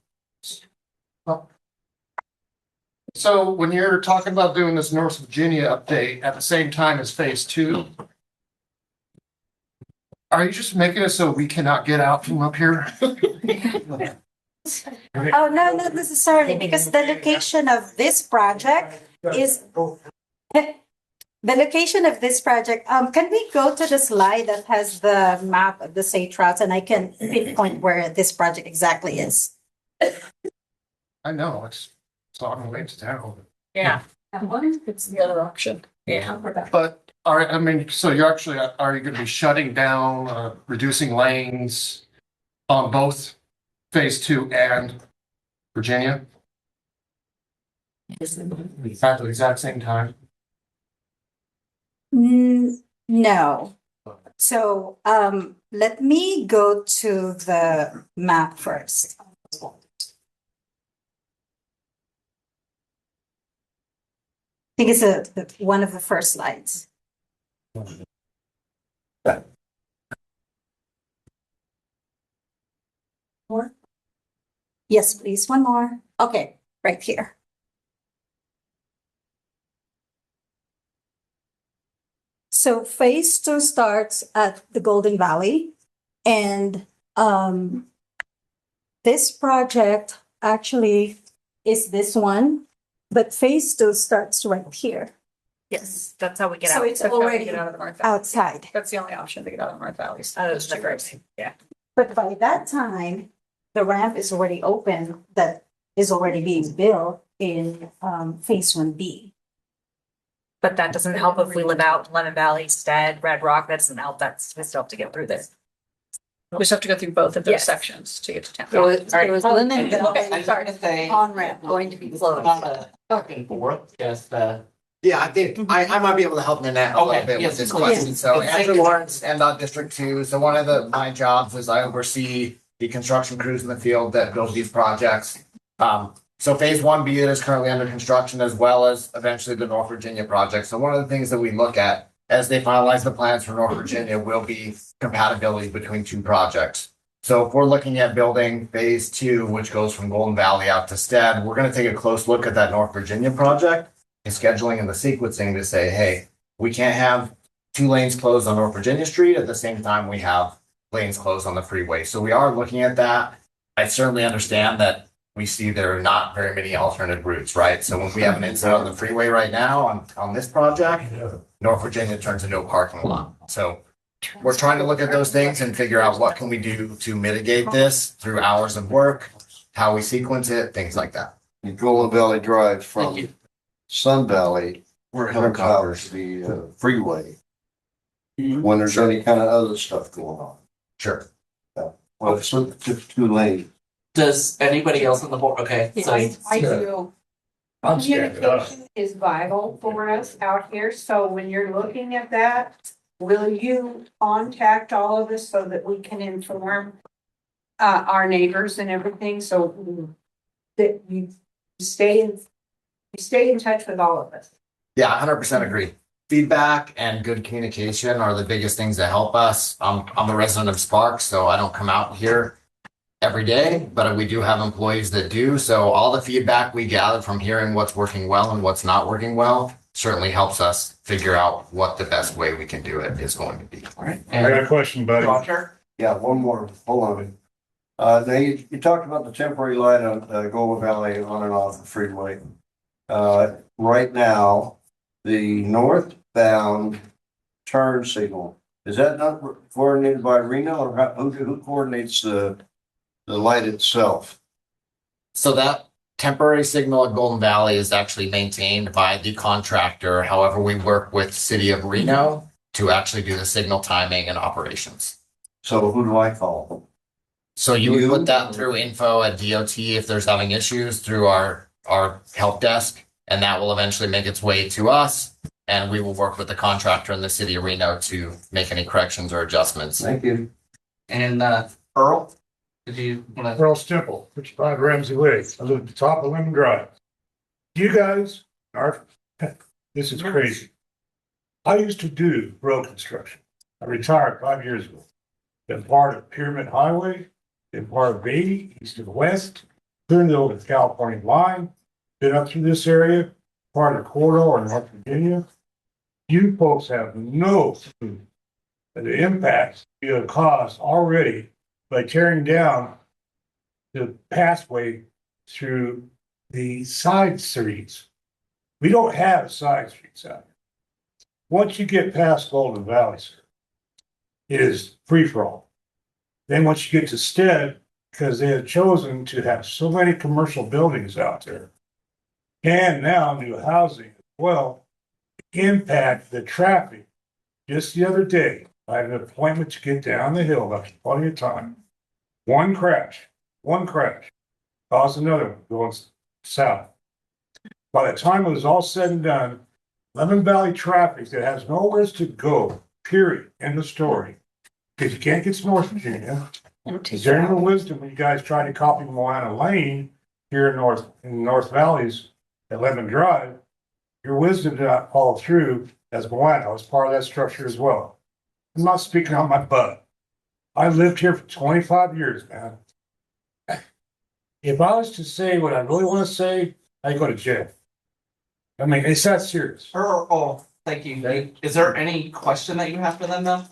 O: So when you're talking about doing this North Virginia update at the same time as phase 2, are you just making it so we cannot get out from up here?
N: Oh, no, not necessarily, because the location of this project is the location of this project. Can we go to the slide that has the map of the state routes, and I can pinpoint where this project exactly is?
O: I know, it's on the way to town.
G: Yeah. It's the other option. Yeah.
O: But so you're actually, are you gonna be shutting down, reducing lanes on both phase 2 and Virginia? At the exact same time?
N: No. So let me go to the map first. I think it's one of the first slides. Yes, please, one more. Okay, right here. So phase two starts at the Golden Valley and this project actually is this one, but phase two starts right here
L: Yes, that's how we get
N: So
L: out.
N: it's
L: That's how we
N: already
L: get out of the North Valley.
N: outside.
B: That's the only option to get out of North Valley.
L: That's the first, yeah.
N: But by that time, the ramp is already open that is already being built in phase 1B.
L: But that doesn't help if we live out in Lemon Valley, Stead, Red Rock, that doesn't help, we still have to get through this.
B: We just have to go through both of those
L: Yes.
B: sections to get to town.
K: So it was Lemon
A: Okay,
K: Valley
A: I was gonna say.
K: on ramp going to be closed.
A: Back and forth, just,
P: Yeah, I think I might be able to help Nanette a
A: Okay,
P: little bit
A: yes,
P: with this
A: please.
P: question. So
A: Yes.
P: Andrew Lawrence, NDOT District Two. So one of my jobs is I oversee the construction crews in the field that build these projects. So phase 1B is currently under construction as well as eventually the North Virginia project. So one of the things that we look at as they finalize the plans for North Virginia will be compatibility between two projects. So if we're looking at building phase 2, which goes from Golden Valley out to Stead, we're going to take a close look at that North Virginia project and scheduling and the sequencing to say, hey, we can't have 2 lanes closed on North Virginia Street at the same time we have lanes closed on the freeway. So we are looking at that. I certainly understand that we see there are not very many alternate routes, right? So when we have an incident on the freeway right now on this project, North Virginia turns into a parking lot. So we're trying to look at those things and figure out what can we do to mitigate this through hours of work, how we sequence it, things like that.
H: Golden Valley Drive
A: thank
H: from
A: you.
H: Sun Valley
P: We're
H: comes out to the freeway. When there's any kind of other stuff going on.
P: Sure.
H: Well, it's just 2 lanes.
A: Does anybody else on the board, okay, so.
F: I do. Communication is vital for us out here, so when you're looking at that, will you contact all of us so that we can inform our neighbors and everything, so that you stay in touch with all of us?
P: Yeah, 100% agree. Feedback and good communication are the biggest things that help us. I'm a resident of Sparks, so I don't come out here every day, but we do have employees that do. So all the feedback we gather from hearing what's working well and what's not working well certainly helps us figure out what the best way we can do it is going to be.
A: All right.
H: I got a question, buddy.
A: Roger?
H: Yeah, one more. Hold on. Now you talked about the temporary light on Golden Valley on and off the freeway. Right now, the northbound turn signal, is that not coordinated by Reno or who coordinates the light itself?
P: So that temporary signal at Golden Valley is actually maintained by the contractor. However, we work with City of Reno to actually do the signal timing and operations.
H: So who do I call?
P: So you would put that through info at DOT if there's having issues through our help desk, and that will eventually make its way to us. And we will work with the contractor in the City of Reno to make any corrections or adjustments.
H: Thank you.
A: And Earl, did you wanna?
Q: Earl's Temple, 55 Ramsey Way. I live at the top of Lemon Drive. You guys are, this is crazy. I used to do road construction. I retired 5 years ago. Been part of Pyramid Highway, been part of Beatty, east and west, clearing over the California line, been up through this area, part of the corridor in North Virginia. You folks have no clue of the impacts you have caused already by tearing down the pathway through the side streets. We don't have side streets out here. Once you get past Golden Valley, sir, it is free for all. Then once you get to Stead, because they have chosen to have so many commercial buildings out there, and now new housing as well, impact the traffic. Just the other day, I had an appointment to get down the hill after plenty of time. One crash caused another one going south. By the time it was all said and done, Lemon Valley traffic that has nowhere to go, period, end of story. Because you can't get to North Virginia. Is there any wisdom when you guys try to copy Moana Lane here in North Valleys at Lemon Drive? Your wisdom did not follow through as Moana. I was part of that structure as well. I'm not speaking on my butt. I lived here for 25 years, man. if I was to say what I really want to say, I go to jail. I mean, it's that serious.
A: Oh, thank you. Is there any question that you have for them though?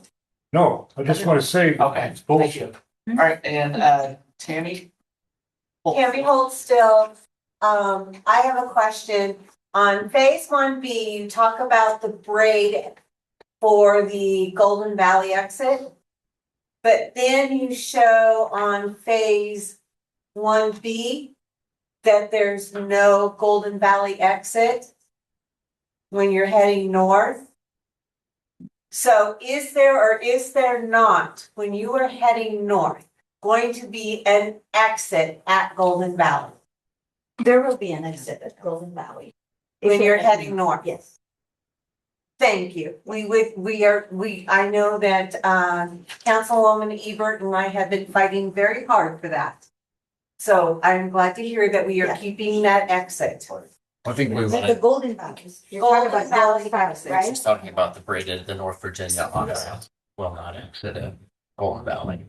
Q: No, I just want to say
A: Okay,
Q: it's bullshit.
A: All right, and Tammy?
D: Tammy hold still. I have a question. On phase 1B, you talk about the braid for the Golden Valley exit. But then you show on phase 1B that there's no Golden Valley exit when you're heading north. So is there or is there not, when you are heading north, going to be an exit at Golden Valley?
N: There will be an exit at Golden Valley.
D: When you're heading north?
N: Yes.
D: Thank you. I know that, Councilwoman Ebert and I have been fighting very hard for that. So I'm glad to hear that we are keeping that exit.
P: I think we
N: The Golden Valley. You're talking about Golden Valley, right?
R: She's talking about the braided, the North Virginia on will not exit at Golden Valley.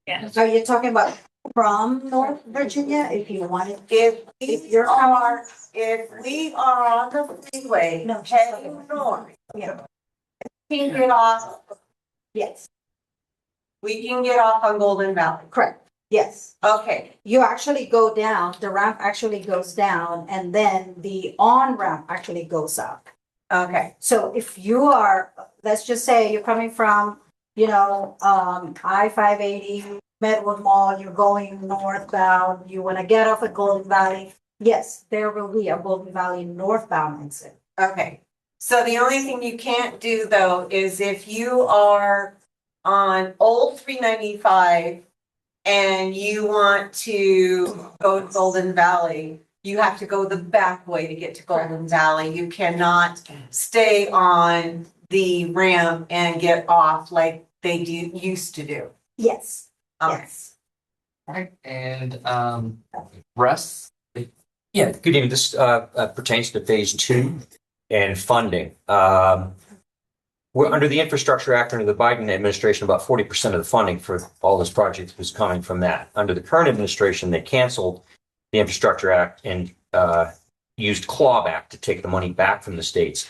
L: Yeah.
N: So you're talking about from North Virginia, if you wanted.
D: If we are on the freeway
N: No,
D: heading north,
N: Yeah,
D: we can get off,
N: yes,
D: we can get off on Golden Valley.
N: correct, yes.
D: Okay,
N: You actually go down, the ramp actually goes down, and then the on-ramp actually goes up.
D: okay,
N: So if you are, let's just say you're coming from, I-580, Medwood Mall, you're going northbound, you wanna get off at Golden Valley, yes, there will be a Golden Valley northbound exit.
D: okay. So the only thing you can't do though is if you are on Old 395 and you want to go to Golden Valley, you have to go the back way to get to Golden Valley. You cannot stay on the ramp and get off like they used to do.
N: Yes,
D: Okay.
N: yes.
A: Alright, and Russ?
C: Yeah, good evening. This pertains to phase 2 and funding. We're under the Infrastructure Act, under the Biden administration, about 40% of the funding for all this project was coming from that. Under the current administration, they canceled the Infrastructure Act and used clawback to take the money back from the states.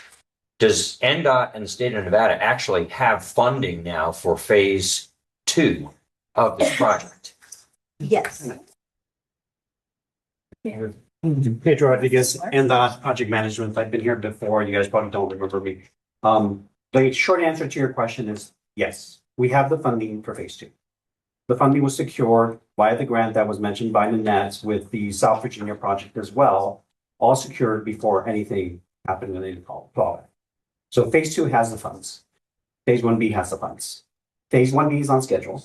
C: Does NDOT and the state of Nevada actually have funding now for phase 2 of this project?
N: Yes.
S: Pedro Rodriguez, NDOT Project Management. I've been here before. You guys probably don't remember me. The short answer to your question is yes, we have the funding for phase 2. The funding was secured by the grant that was mentioned by Nanette with the South Virginia project as well, all secured before anything happened in the clawback. So phase 2 has the funds. Phase 1B has the funds. Phase 1B is on schedule.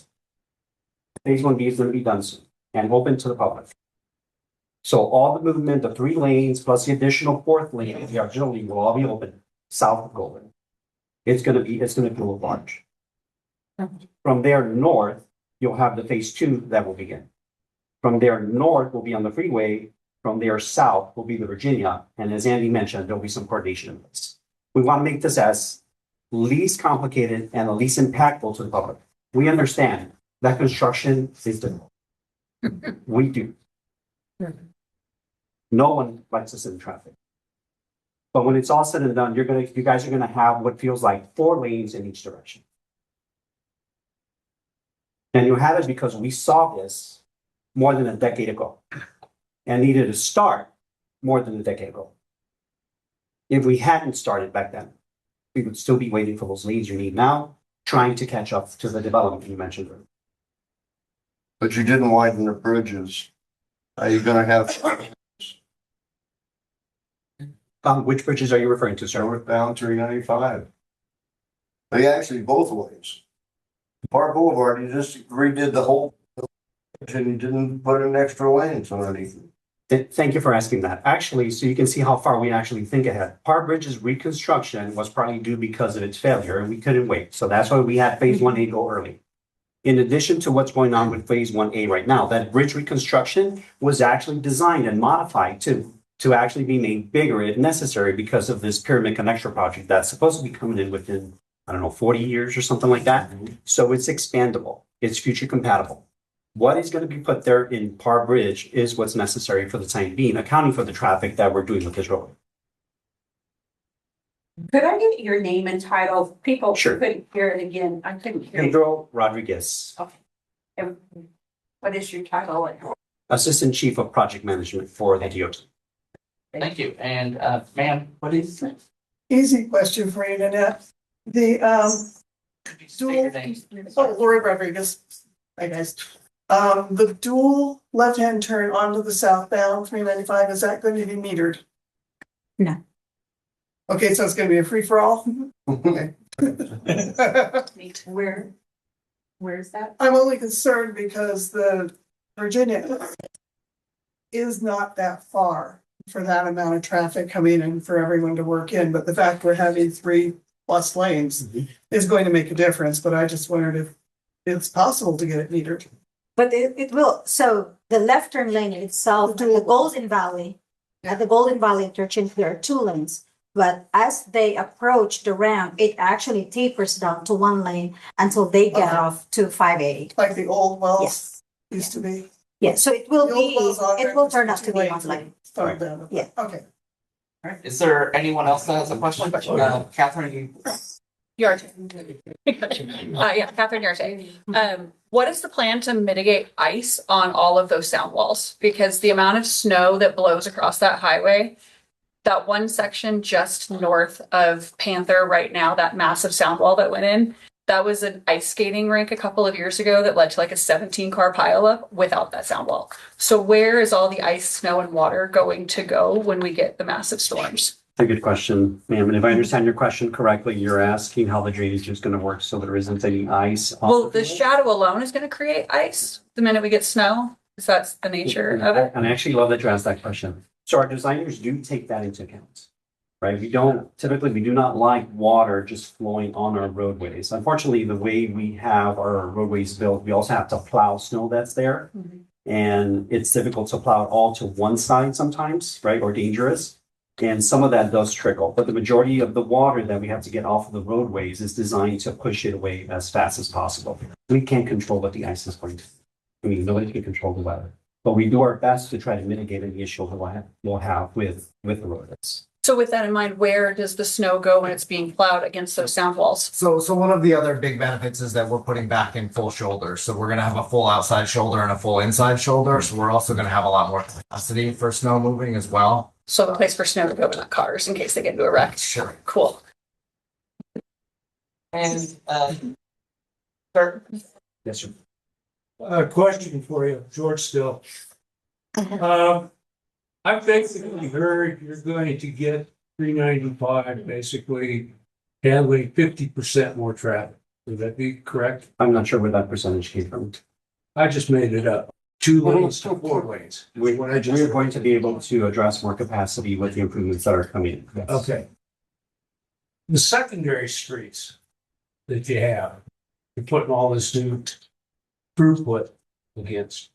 S: Phase 1B is going to be done soon and open to the public. So all the movement, the 3 lanes plus the additional 4th lane, the auxiliary will all be open south of Golden. It's going to be large. From there north, you'll have the phase 2 that will begin. From there north will be on the freeway. From there south will be the Virginia. And as Andy mentioned, there'll be some coordination in this. We want to make this as least complicated and the least impactful to the public. We understand that construction is difficult. We do. No one likes to sit in traffic. But when it's all said and done, you guys are gonna have what feels like 4 lanes in each direction. And you have it because we saw this more than a decade ago and needed to start more than a decade ago. If we hadn't started back then, we would still be waiting for those lanes you need now, trying to catch up to the development you mentioned earlier.
H: But you didn't widen the bridges. Are you gonna have
S: Which bridges are you referring to, sir?
H: northbound 395? They actually both ways. Park Boulevard, you just redid the whole and you didn't put an extra lanes underneath it.
S: Thank you for asking that. Actually, so you can see how far we actually think ahead. Park Bridge's reconstruction was probably due because of its failure and we couldn't wait. So that's why we had phase 1A go early. In addition to what's going on with phase 1A right now, that bridge reconstruction was actually designed and modified to actually be made bigger if necessary because of this pyramid connector project that's supposed to be coming in within, 40 years or something like that. So it's expandable. It's future compatible. What is going to be put there in Par Bridge is what's necessary for the time being, accounting for the traffic that we're doing with this road.
B: Could I get your name and title? People
S: Sure.
B: couldn't hear it again. I couldn't hear.
S: Pedro Rodriguez,
B: And what is your title?
S: Assistant Chief of Project Management for the DOT.
A: Thank you. And, ma'am, what is it?
J: Easy question for you, Nanette. The,
A: State your name.
J: Lori Rodriguez. Hi, guys. The dual left-hand turn onto the southbound 395, is that going to be metered?
N: No.
J: Okay, so it's gonna be a free-for-all? Okay.
B: Where's that?
J: I'm only concerned because the Virginia is not that far for that amount of traffic coming in for everyone to work in, but the fact we're having 3+ lanes is going to make a difference, but I just wondered if it's possible to get it metered.
N: But it will, so the left turn lane itself, at the Golden Valley interchange, there are 2 lanes. But as they approach the ramp, it actually tapers down to 1 lane until they get off to 580.
J: Like the old wells used to be.
N: Yeah, so it will
J: The old
N: be,
J: wells on there
N: it will
J: was
N: turn out
J: two
N: to be
J: lanes,
N: 1 lane.
J: Started down.
N: Yeah.
J: Okay.
A: All right. Is there anyone else that has a question? Catherine, you.
B: Yarte. Yeah, Catherine Yarte. What is the plan to mitigate ice on all of those sound walls? Because the amount of snow that blows across that highway, that one section just north of Panther right now, that massive sound wall that went in, that was an ice skating rink a couple of years ago that led to like a 17-car pileup without that sound wall. So where is all the ice, snow, and water going to go when we get the massive storms?
S: A good question, ma'am. And if I understand your question correctly, you're asking how the drainage is going to work so there isn't any ice.
B: Well, the shadow alone is going to create ice the minute we get snow. Because that's the nature of it.
S: And I actually love that you asked that question. So our designers do take that into account, right? We do not like water just flowing on our roadways. Unfortunately, the way we have our roadways built, we also have to plow snow that's there. And it's difficult to plow it all to one side sometimes, right? Or dangerous. And some of that does trickle, but the majority of the water that we have to get off of the roadways is designed to push it away as fast as possible. We can't control what the ice is going to do. I mean, nobody can control the weather, but we do our best to try to mitigate any issue that we'll have with the roads.
B: So with that in mind, where does the snow go when it's being plowed against those sound walls?
P: So one of the other big benefits is that we're putting back in full shoulders. So we're gonna have a full outside shoulder and a full inside shoulder. So we're also gonna have a lot more capacity for snow moving as well.
B: So a place for snow to go, but not cars in case they get into a wreck.
P: Sure.
B: Cool.
A: And, sir.
S: Yes, sir.
Q: Question for you, George Still. I've basically heard you're going to get 395 basically handling 50% more traffic. Would that be correct?
S: I'm not sure where that percentage came from.
Q: I just made it up. 2 lanes to 4 lanes.
S: We're going to be able to address more capacity with the improvements that are coming. Yes.
Q: Okay. The secondary streets that you have, you're putting all this new throughput against.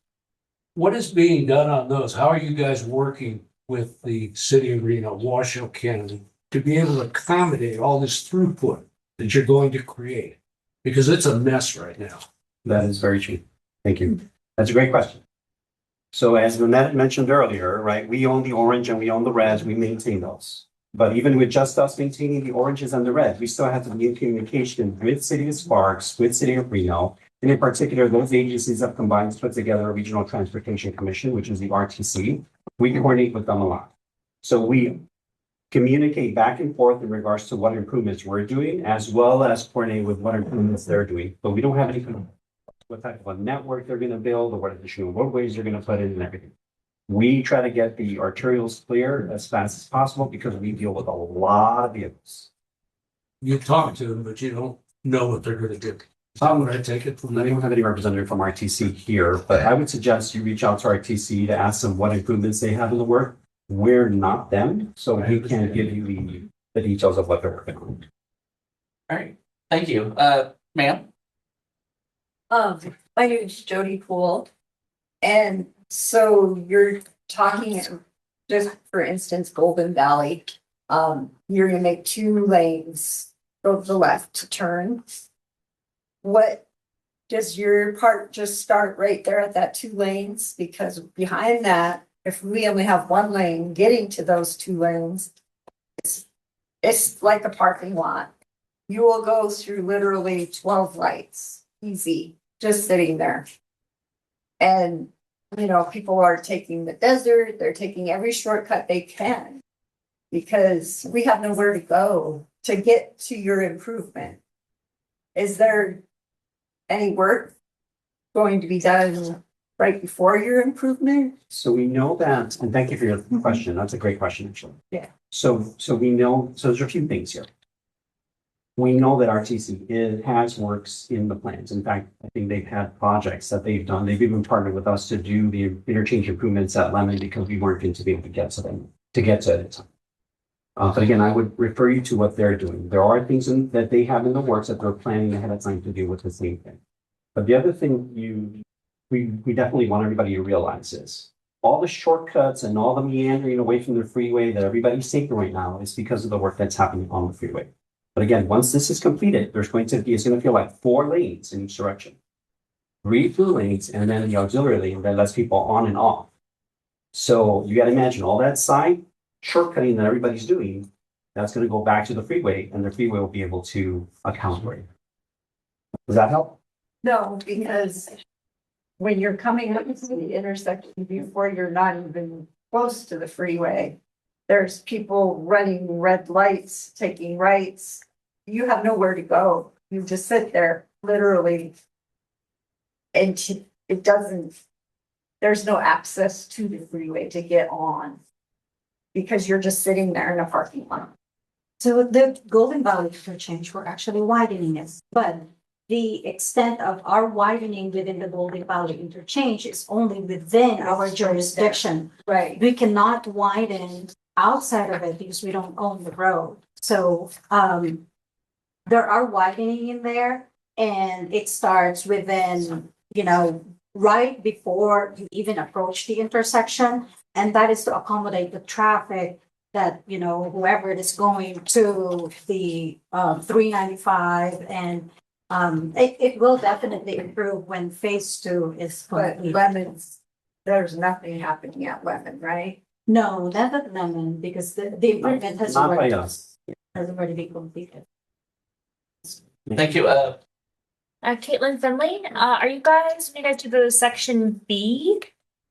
Q: What is being done on those? How are you guys working with the city of Reno, Washoe County, to be able to accommodate all this throughput that you're going to create? Because it's a mess right now.
S: That is very true. Thank you. That's a great question. So as Lynette mentioned earlier, right, we own the orange and we own the reds, we maintain those. But even with just us maintaining the oranges and the reds, we still have to be in communication with City of Sparks, with City of Reno. And in particular, those agencies have combined to put together a Regional Transportation Commission, which is the RTC. We coordinate with them a lot. So we communicate back and forth in regards to what improvements we're doing, as well as coordinate with what improvements they're doing. But we don't have any what type of a network they're going to build or what additional roadways they're going to put in and everything. We try to get the arterials clear as fast as possible because we deal with a lot of vehicles.
Q: You talk to them, but you don't know what they're going to do. How would I take it from
S: I don't have any representative from RTC here, but I would suggest you reach out to RTC to ask them what improvements they have in the work. We're not them, so we can't give you the details of what they're working on.
A: All right. Thank you. Ma'am.
K: My name is Jody Poole. And so you're talking, just for instance, Golden Valley, you're gonna make 2 lanes go to the left to turn. What does your part just start right there at that 2 lanes? Because behind that, if we only have 1 lane getting to those 2 lanes, it's like a parking lot. You will go through literally 12 lights, easy, just sitting there. And, you know, people are taking the desert, they're taking every shortcut they can because we have nowhere to go to get to your improvement. Is there any work going to be done right before your improvement?
S: So we know that, and thank you for your question. That's a great question, actually.
K: Yeah.
S: So we know, so there's a few things here. We know that has works in the plans. In fact, I think they've had projects that they've done. They've even partnered with us to do the interchange improvements at Lemon because we weren't going to be able to get to them, to get to it. But again, I would refer you to what they're doing. There are things that they have in the works that they're planning ahead of time to do with the same thing. But the other thing we definitely want everybody to realize is all the shortcuts and all the meandering away from the freeway that everybody's taking right now is because of the work that's happening on the freeway. But again, once this is completed, it's going to feel like 4 lanes in each direction. 3 through lanes and then the auxiliary lane that lets people on and off. So you got to imagine all that side shortcutting that everybody's doing, that's going to go back to the freeway and the freeway will be able to account for it. Does that help?
K: No, because when you're coming up to the intersection before you're not even close to the freeway, there's people running red lights, taking rights. You have nowhere to go. You just sit there, literally. And it doesn't, there's no access to the freeway to get on because you're just sitting there in a parking lot.
N: So the Golden Valley interchange, we're actually widening it, but the extent of our widening within the Golden Valley interchange is only within our jurisdiction.
K: Right.
N: We cannot widen outside of it because we don't own the road. So there are widening in there and it starts within, you know, right before you even approach the intersection. And that is to accommodate the traffic that, you know, whoever is going to the 395 and it will definitely improve when phase 2 is
K: But
N: complete.
K: Lemons, there's nothing happening at Lemon, right?
N: No, not at Lemon because the improvement has
S: Not by
N: already,
S: us.
N: been completed.
A: Thank you.
L: Caitlin Finley, are you guys, when you guys do the section B,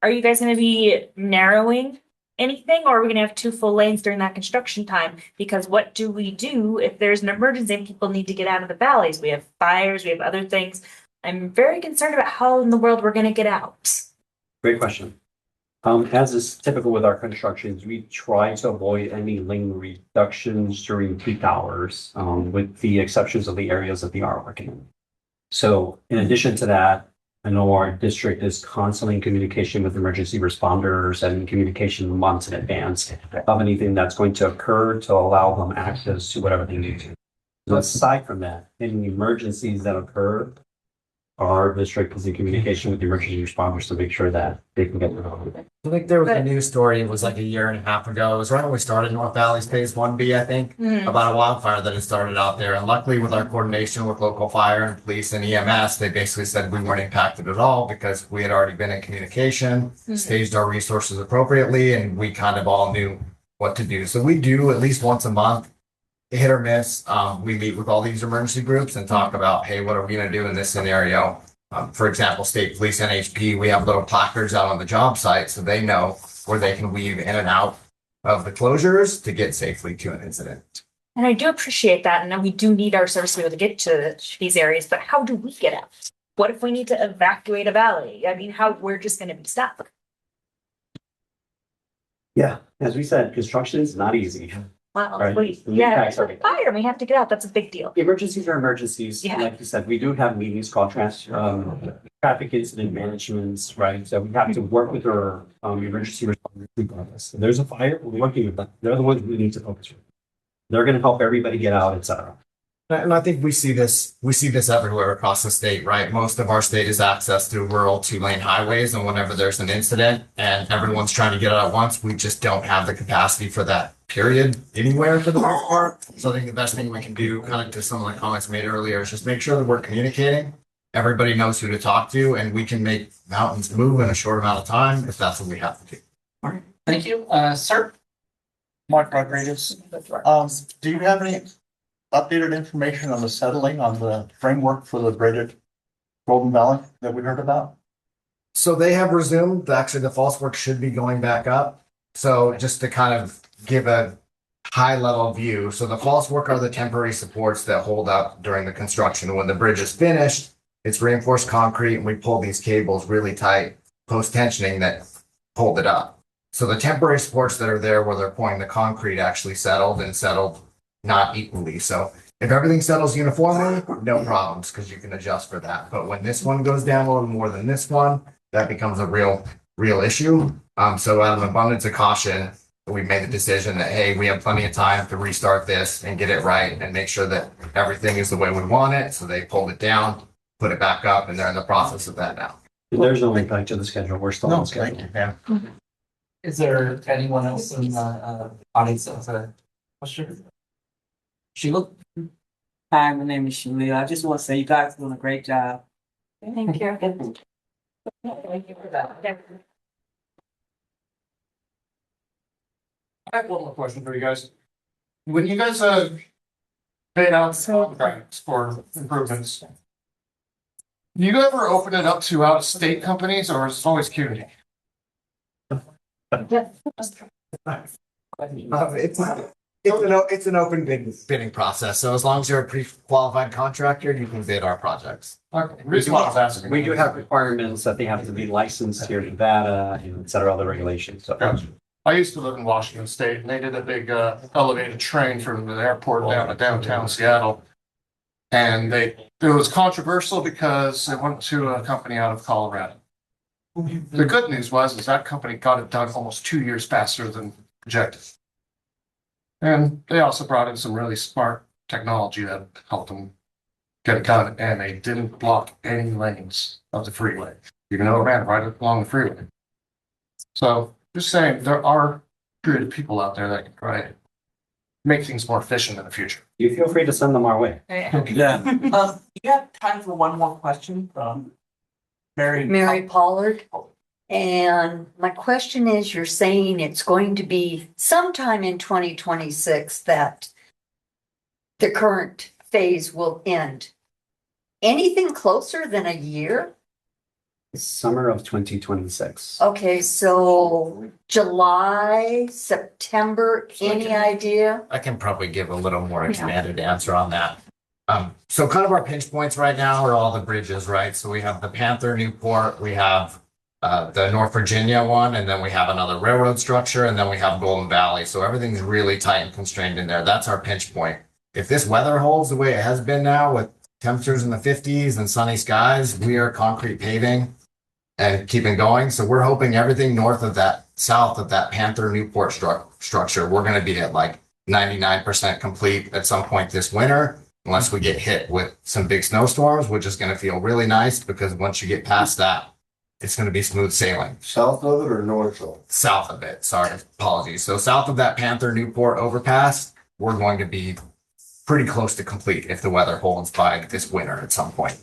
L: are you guys gonna be narrowing anything, or are we gonna have 2 full lanes during that construction time? Because what do we do if there's an emergency and people need to get out of the valleys? We have fires, we have other things. I'm very concerned about how in the world we're gonna get out.
S: Great question. As is typical with our constructions, we try to avoid any lane reductions during peak hours, with the exceptions of the areas that we are working in. So in addition to that, I know our district is constantly in communication with emergency responders and in communication months in advance of anything that's going to occur to allow them access to whatever they need to. So aside from that, any emergencies that occur, our district is in communication with the emergency responders to make sure that they can get their home.
P: I think there was a news story, it was like a year and a half ago. It was right when we started North Valley's phase 1B, I think, about a wildfire that had started out there. And luckily with our coordination with local fire and police and EMS, they basically said we weren't impacted at all because we had already been in communication, staged our resources appropriately, and we kind of all knew what to do. So we do at least once a month, hit or miss. We meet with all these emergency groups and talk about, hey, what are we going to do in this scenario? For example, state police, NHP, we have little placards out on the job site so they know where they can weave in and out of the closures to get safely to an incident.
L: And I do appreciate that, and we do need our service to be able to get to these areas, but how do we get out? What if we need to evacuate a valley? I mean, we're just gonna be stuck.
S: Yeah, as we said, construction is not easy.
L: Wow,
S: Right.
L: wait,
S: The
L: yeah,
S: impacts
L: there's a fire, and we have to get out, that's a big deal.
S: Emergencies are emergencies.
L: Yeah.
S: Like you said, we do have meetings called traffic incident managements, right? So we have to work with our emergency responders regardless. If there's a fire, we're working with them. They're the ones we need to focus on. They're going to help everybody get out, et cetera.
P: And I think we see this everywhere across the state, right? Most of our state is access to rural 2-lane highways. And whenever there's an incident and everyone's trying to get out at once, we just don't have the capacity for that period anywhere for the most part. So I think the best thing we can do, kind of to some of the comments made earlier, is just make sure that we're communicating everybody knows who to talk to, and we can make mountains move in a short amount of time if that's what we have to do.
O: Thank you, sir.
T: Mark Rodriguez. Do you have any updated information on the settling on the framework for the braided Golden Valley that we heard about?
P: So they have resumed. Actually, the false work should be going back up. So just to kind of give a high level view. So the false work are the temporary supports that hold up during the construction. When the bridge is finished, it's reinforced concrete and we pull these cables really tight, post tensioning that hold it up. So the temporary supports that are there where they're pouring the concrete actually settled and settled not equally. So if everything settles uniformly, no problems because you can adjust for that. But when this one goes down a little more than this one, that becomes a real issue. So out of an abundance of caution, we made the decision that, hey, we have plenty of time to restart this and get it right and make sure that everything is the way we want it. So they pulled it down, put it back up, and they're in the process of that now.
S: There's no impact to the schedule. We're still on schedule.
P: Yeah.
A: Is there anyone else in the audience that has a question? Sheila?
U: Hi, my name is Sheila. I just want to say you guys are doing a great job.
N: Thank you.
U: Thank you for that.
O: I have one more question for you guys. When you guys paid out contracts for improvements, do you ever open it up to out-of-state companies or is it always CUNY?
P: It's an open bidding process. So as long as you're a pre-qualified contractor, you can bid our projects.
O: Okay. Reason why I was asking.
S: We do have requirements that they have to be licensed here in Nevada and et cetera, other regulations. So
O: Gotcha. I used to live in Washington State and they did a big elevated train from the airport down to downtown Seattle. And it was controversial because it went to a company out of Colorado. The good news was that company got it done almost 2 years faster than projected. And they also brought in some really smart technology that helped them get it done. And they didn't block any lanes of the freeway, even though it ran right along the freeway. So just saying, there are good people out there that can try to make things more efficient in the future.
S: you feel free to send them our way.
U: Yeah. You have time for one more question from
K: Mary Pollard. And my question is, you're saying it's going to be sometime in 2026 that the current phase will end. Anything closer than a year?
S: Summer of 2026.
K: Okay, so July, September, any idea?
P: I can probably give a little more expanded answer on that. So kind of our pinch points right now are all the bridges, right? So we have the Panther Newport, we have the North Virginia one, and then we have another railroad structure, and then we have Golden Valley. So everything's really tight and constrained in there. That's our pinch point. If this weather holds the way it has been now with temperatures in the 50s and sunny skies, we are concrete paving and keeping going. So we're hoping everything north of that, south of that Panther Newport structure, we're going to be at like 99% complete at some point this winter, unless we get hit with some big snowstorms, which is going to feel really nice because once you get past that, it's going to be smooth sailing.
H: South of it or north of it?
P: South of it. Sorry, apologies. So south of that Panther Newport overpass, we're going to be pretty close to complete if the weather holds by this winter at some point.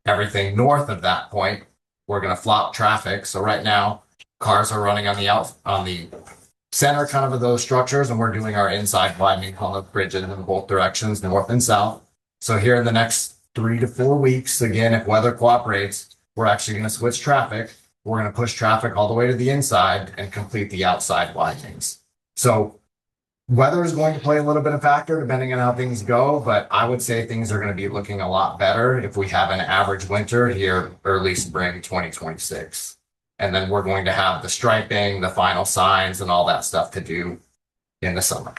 P: Everything north of that point, we're going to flop traffic. So right now, cars are running on the center kind of those structures, and we're doing our inside widening on the bridges in both directions, north and south. So here in the next 3 to 4 weeks, again, if weather cooperates, we're actually going to switch traffic. We're going to push traffic all the way to the inside and complete the outside widenings. So weather is going to play a little bit of factor depending on how things go, but I would say things are going to be looking a lot better if we have an average winter here early spring 2026. And then we're going to have the striping, the final signs, and all that stuff to do in the summer.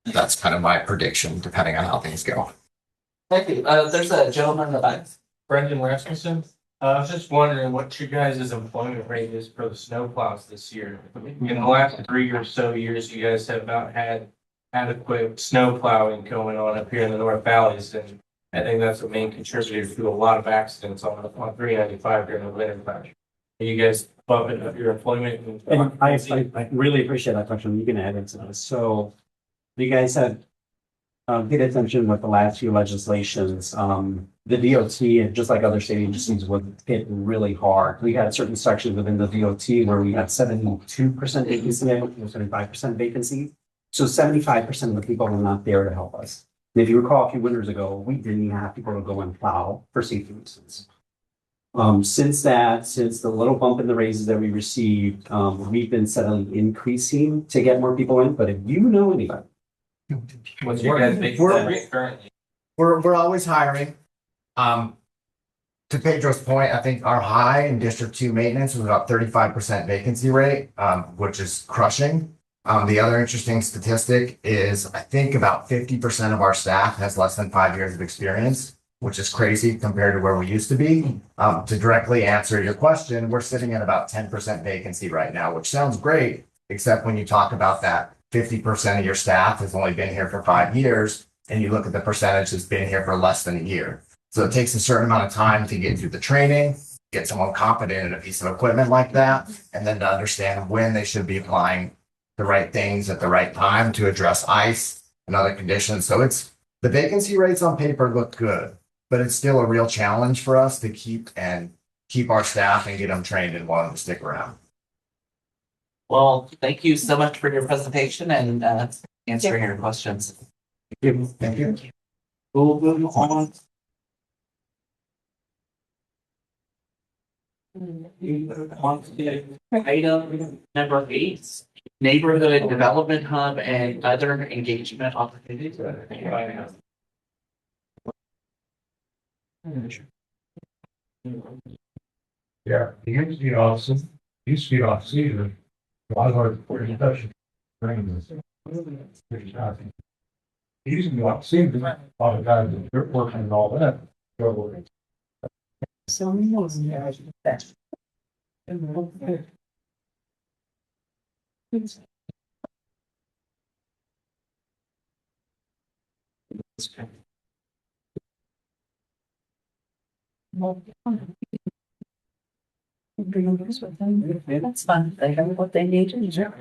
P: That's kind of my prediction depending on how things go.
A: Thank you. There's a gentleman in the back.
V: Brendan Rasmussen. I was just wondering what you guys' employment rate is for the snowplows this year. In the last 3 or so years, you guys have not had adequate snow plowing going on up here in the North Valleys, and I think that's a main contributor to a lot of accidents on 395 during the winter time. Are you guys bumping up your employment?
S: And I really appreciate that question. You can add into this. So you guys had paid attention with the last few legislations, the DOT, and just like other state agencies, was hit really hard. We had certain sections within the DOT where we had 72% vacancy, 75% vacancy. So 75% of the people were not there to help us. And if you recall, a few winters ago, we didn't even have people to go and plow for safety reasons. Since the little bump in the raises that we received, we've been steadily increasing to get more people in. But if you know anybody,
V: What's your guys' big currently?
P: We're always hiring. To Pedro's point, I think our high in District 2 maintenance was about 35% vacancy rate, which is crushing. The other interesting statistic is I think about 50% of our staff has less than 5 years of experience, which is crazy compared to where we used to be. To directly answer your question, we're sitting at about 10% vacancy right now, which sounds great, except when you talk about that 50% of your staff has only been here for 5 years, and you look at the percentage that's been here for less than a year. So it takes a certain amount of time to get through the training, get someone competent in a piece of equipment like that, and then to understand when they should be applying the right things at the right time to address ice and other conditions. So the vacancy rates on paper look good, but it's still a real challenge for us to keep our staff and get them trained and want them to stick around.
A: Well, thank you so much for your presentation and answering your questions.
P: Thank you.
A: We'll move on. On to item number 8, neighborhood development hub and other engagement opportunities.
Q: Yeah, the UC office, UC office either. A lot of our discussion. Using the office, a lot of guys that are working and all that.
F: So that. That's fun. They have what they need to do.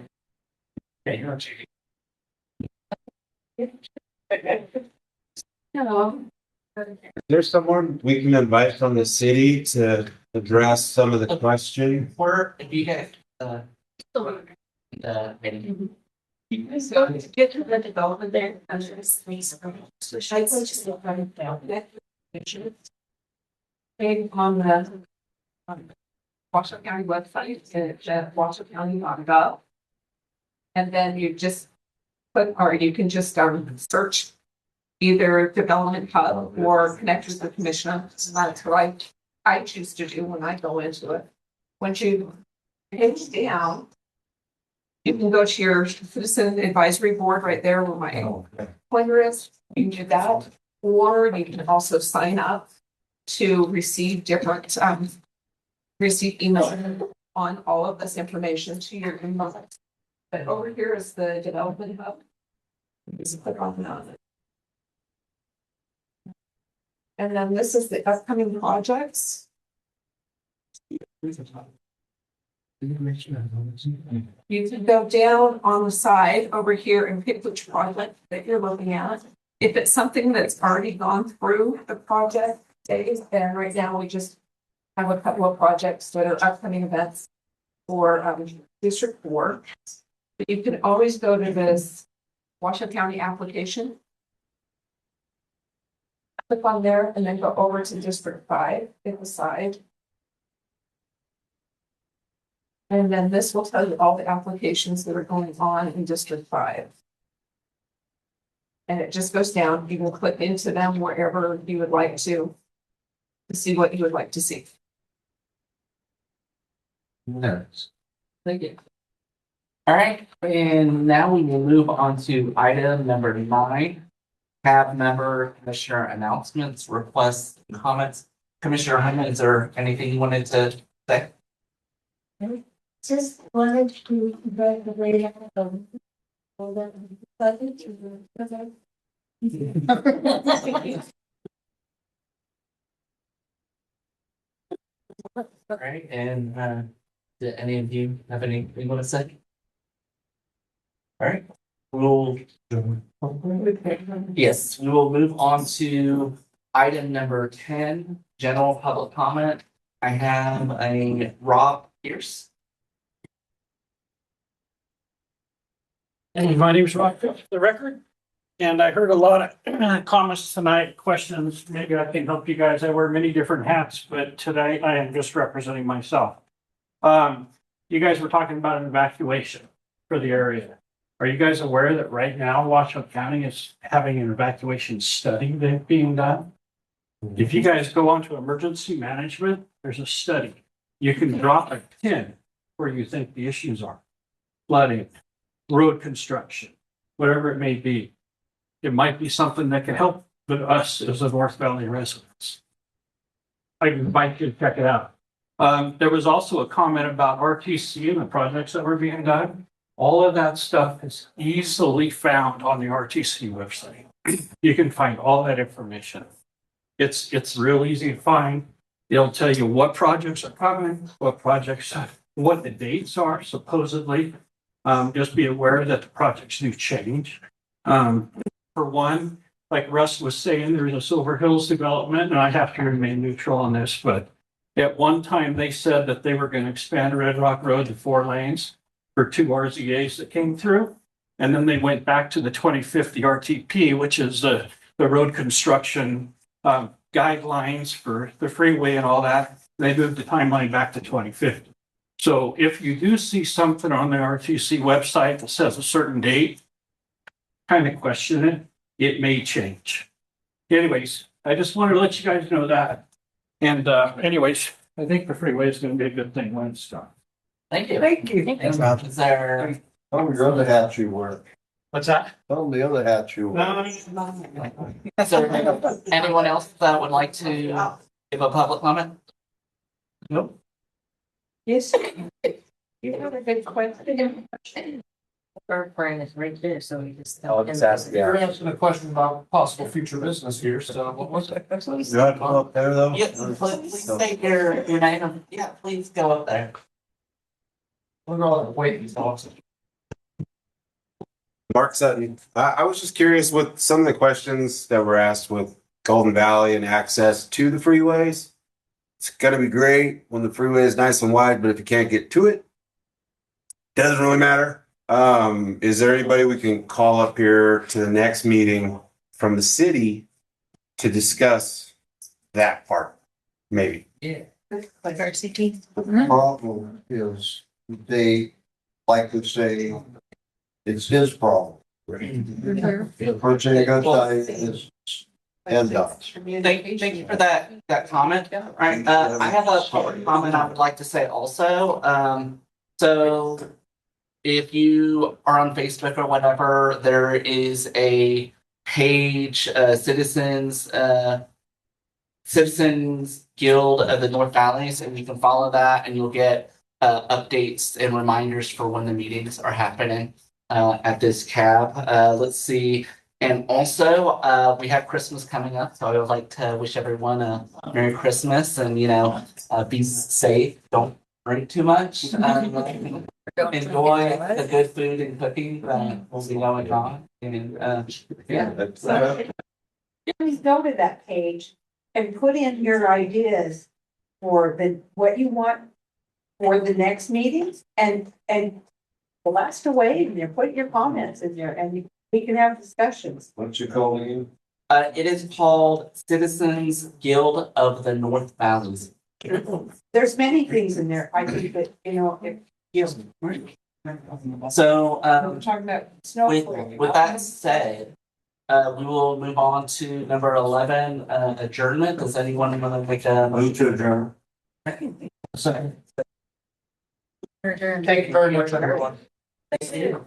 F: Hello.
I: There's someone we can invite from the city to address some of the question.
A: Or if you guys,
F: You guys go get to the development there. And on the Washoe County website, it's at washoecounty.gov. And then you just put, or you can just search either development hub or connect with the commissioner. That's what I choose to do when I go into it. Once you hit down, you can go to your citizen advisory board right there where my pointer is. You can do that, or you can also sign up to receive different receive email on all of this information to your email. But over here is the development hub. Just click on that. And then this is the upcoming projects. You can go down on the side over here and pick which project that you're looking at. If it's something that's already gone through the project days, then right now we just have a couple of projects that are upcoming events for District 4. But you can always go to this Washoe County application. Click on there and then go over to District 5, hit the side. And then this will tell you all the applications that are going on in District 5. And it just goes down. You can click into them wherever you would like to see what you would like to see.
A: Nice. Thank you. All right, and now we will move on to item number 9. Cab member commissioner announcements, requests, and comments. Commissioner Hyman, is there anything you wanted to say?
K: Just wanted to congratulate all
A: All right, and did any of you have anything you want to say? All right, We'll, yes, we will move on to item number 10, general public comment. I have a Rob Pierce.
E: And my name is Rob Phillips, for the record. And I heard a lot of comments tonight, questions. Maybe I can help you guys. I wear many different hats, but today I am just representing myself. You guys were talking about an evacuation for the area. Are you guys aware that right now Washoe County is having an evacuation study that's being done? If you guys go onto emergency management, there's a study. You can drop a pin where you think the issues are. Flooding, road construction, whatever it may be. It might be something that can help us as the North Valley residents. I invite you to check it out. There was also a comment about RTC and the projects that were being done. All of that stuff is easily found on the RTC website. You can find all that information. It's real easy to find. It'll tell you what projects are coming, what the dates are supposedly. Just be aware that the projects do change. For one, like Russ was saying, there's a Silver Hills development, and I have to remain neutral on this, but at one time they said that they were going to expand Red Rock Road to 4 lanes for 2 RZAs that came through. And then they went back to the 2050 RTP, which is the road construction guidelines for the freeway and all that. They moved the timeline back to 2050. So if you do see something on the RTC website that says a certain date, kind of question it. It may change. Anyways, I just wanted to let you guys know that. And anyways, I think the freeway is going to be a good thing when it's done.
A: Thank you.
F: Thank you.
A: Thanks, Rob. Is there?
H: Tell me your other hats you wear.
E: What's that?
H: Tell them the other hats you wear.
A: Is there anyone else that would like to give a public comment?
E: Nope.
F: Yes. You have a good question.
G: Our friend is right there, so we just.
C: I'll just ask,
O: You're asking a question about possible future business here, so what was that?
I: You want to go up there though?
A: Yes, please state your name. Yeah, please go up there.
O: We're all waiting, so.
I: Mark Sutton. I was just curious with some of the questions that were asked with Golden Valley and access to the freeways. It's gonna be great when the freeway is nice and wide, but if you can't get to it, doesn't really matter. Is there anybody we can call up here to the next meeting from the city to discuss that part? Maybe.
A: Yeah.
K: Like RCT.
H: The problem is they like to say it's his problem. The first thing you're gonna say is NDOT.
A: Thank you for that comment. Right, I have a public comment I would like to say also. So if you are on Facebook or whatever, there is a page, Citizens Guild of the North Valleys, and you can follow that and you'll get updates and reminders for when the meetings are happening at this cab. Let's see. And also, we have Christmas coming up, so I would like to wish everyone a Merry Christmas and, be safe. Don't drink too much. Enjoy the good food and cooking that will be going on. And,
F: Please go to that page and put in your ideas for what you want for the next meetings and blast away in there, put your comments in there and we can have discussions.
H: What's it called again?
A: it is called Citizens Guild of the North Valleys.
F: There's many things in there. I think that,
A: So,
F: we're talking about snow.
A: with that said, we will move on to number 11, adjournment. Does anyone want to make a
H: Move to adjourn.
O: Thank you very much, everyone.
F: Thank you.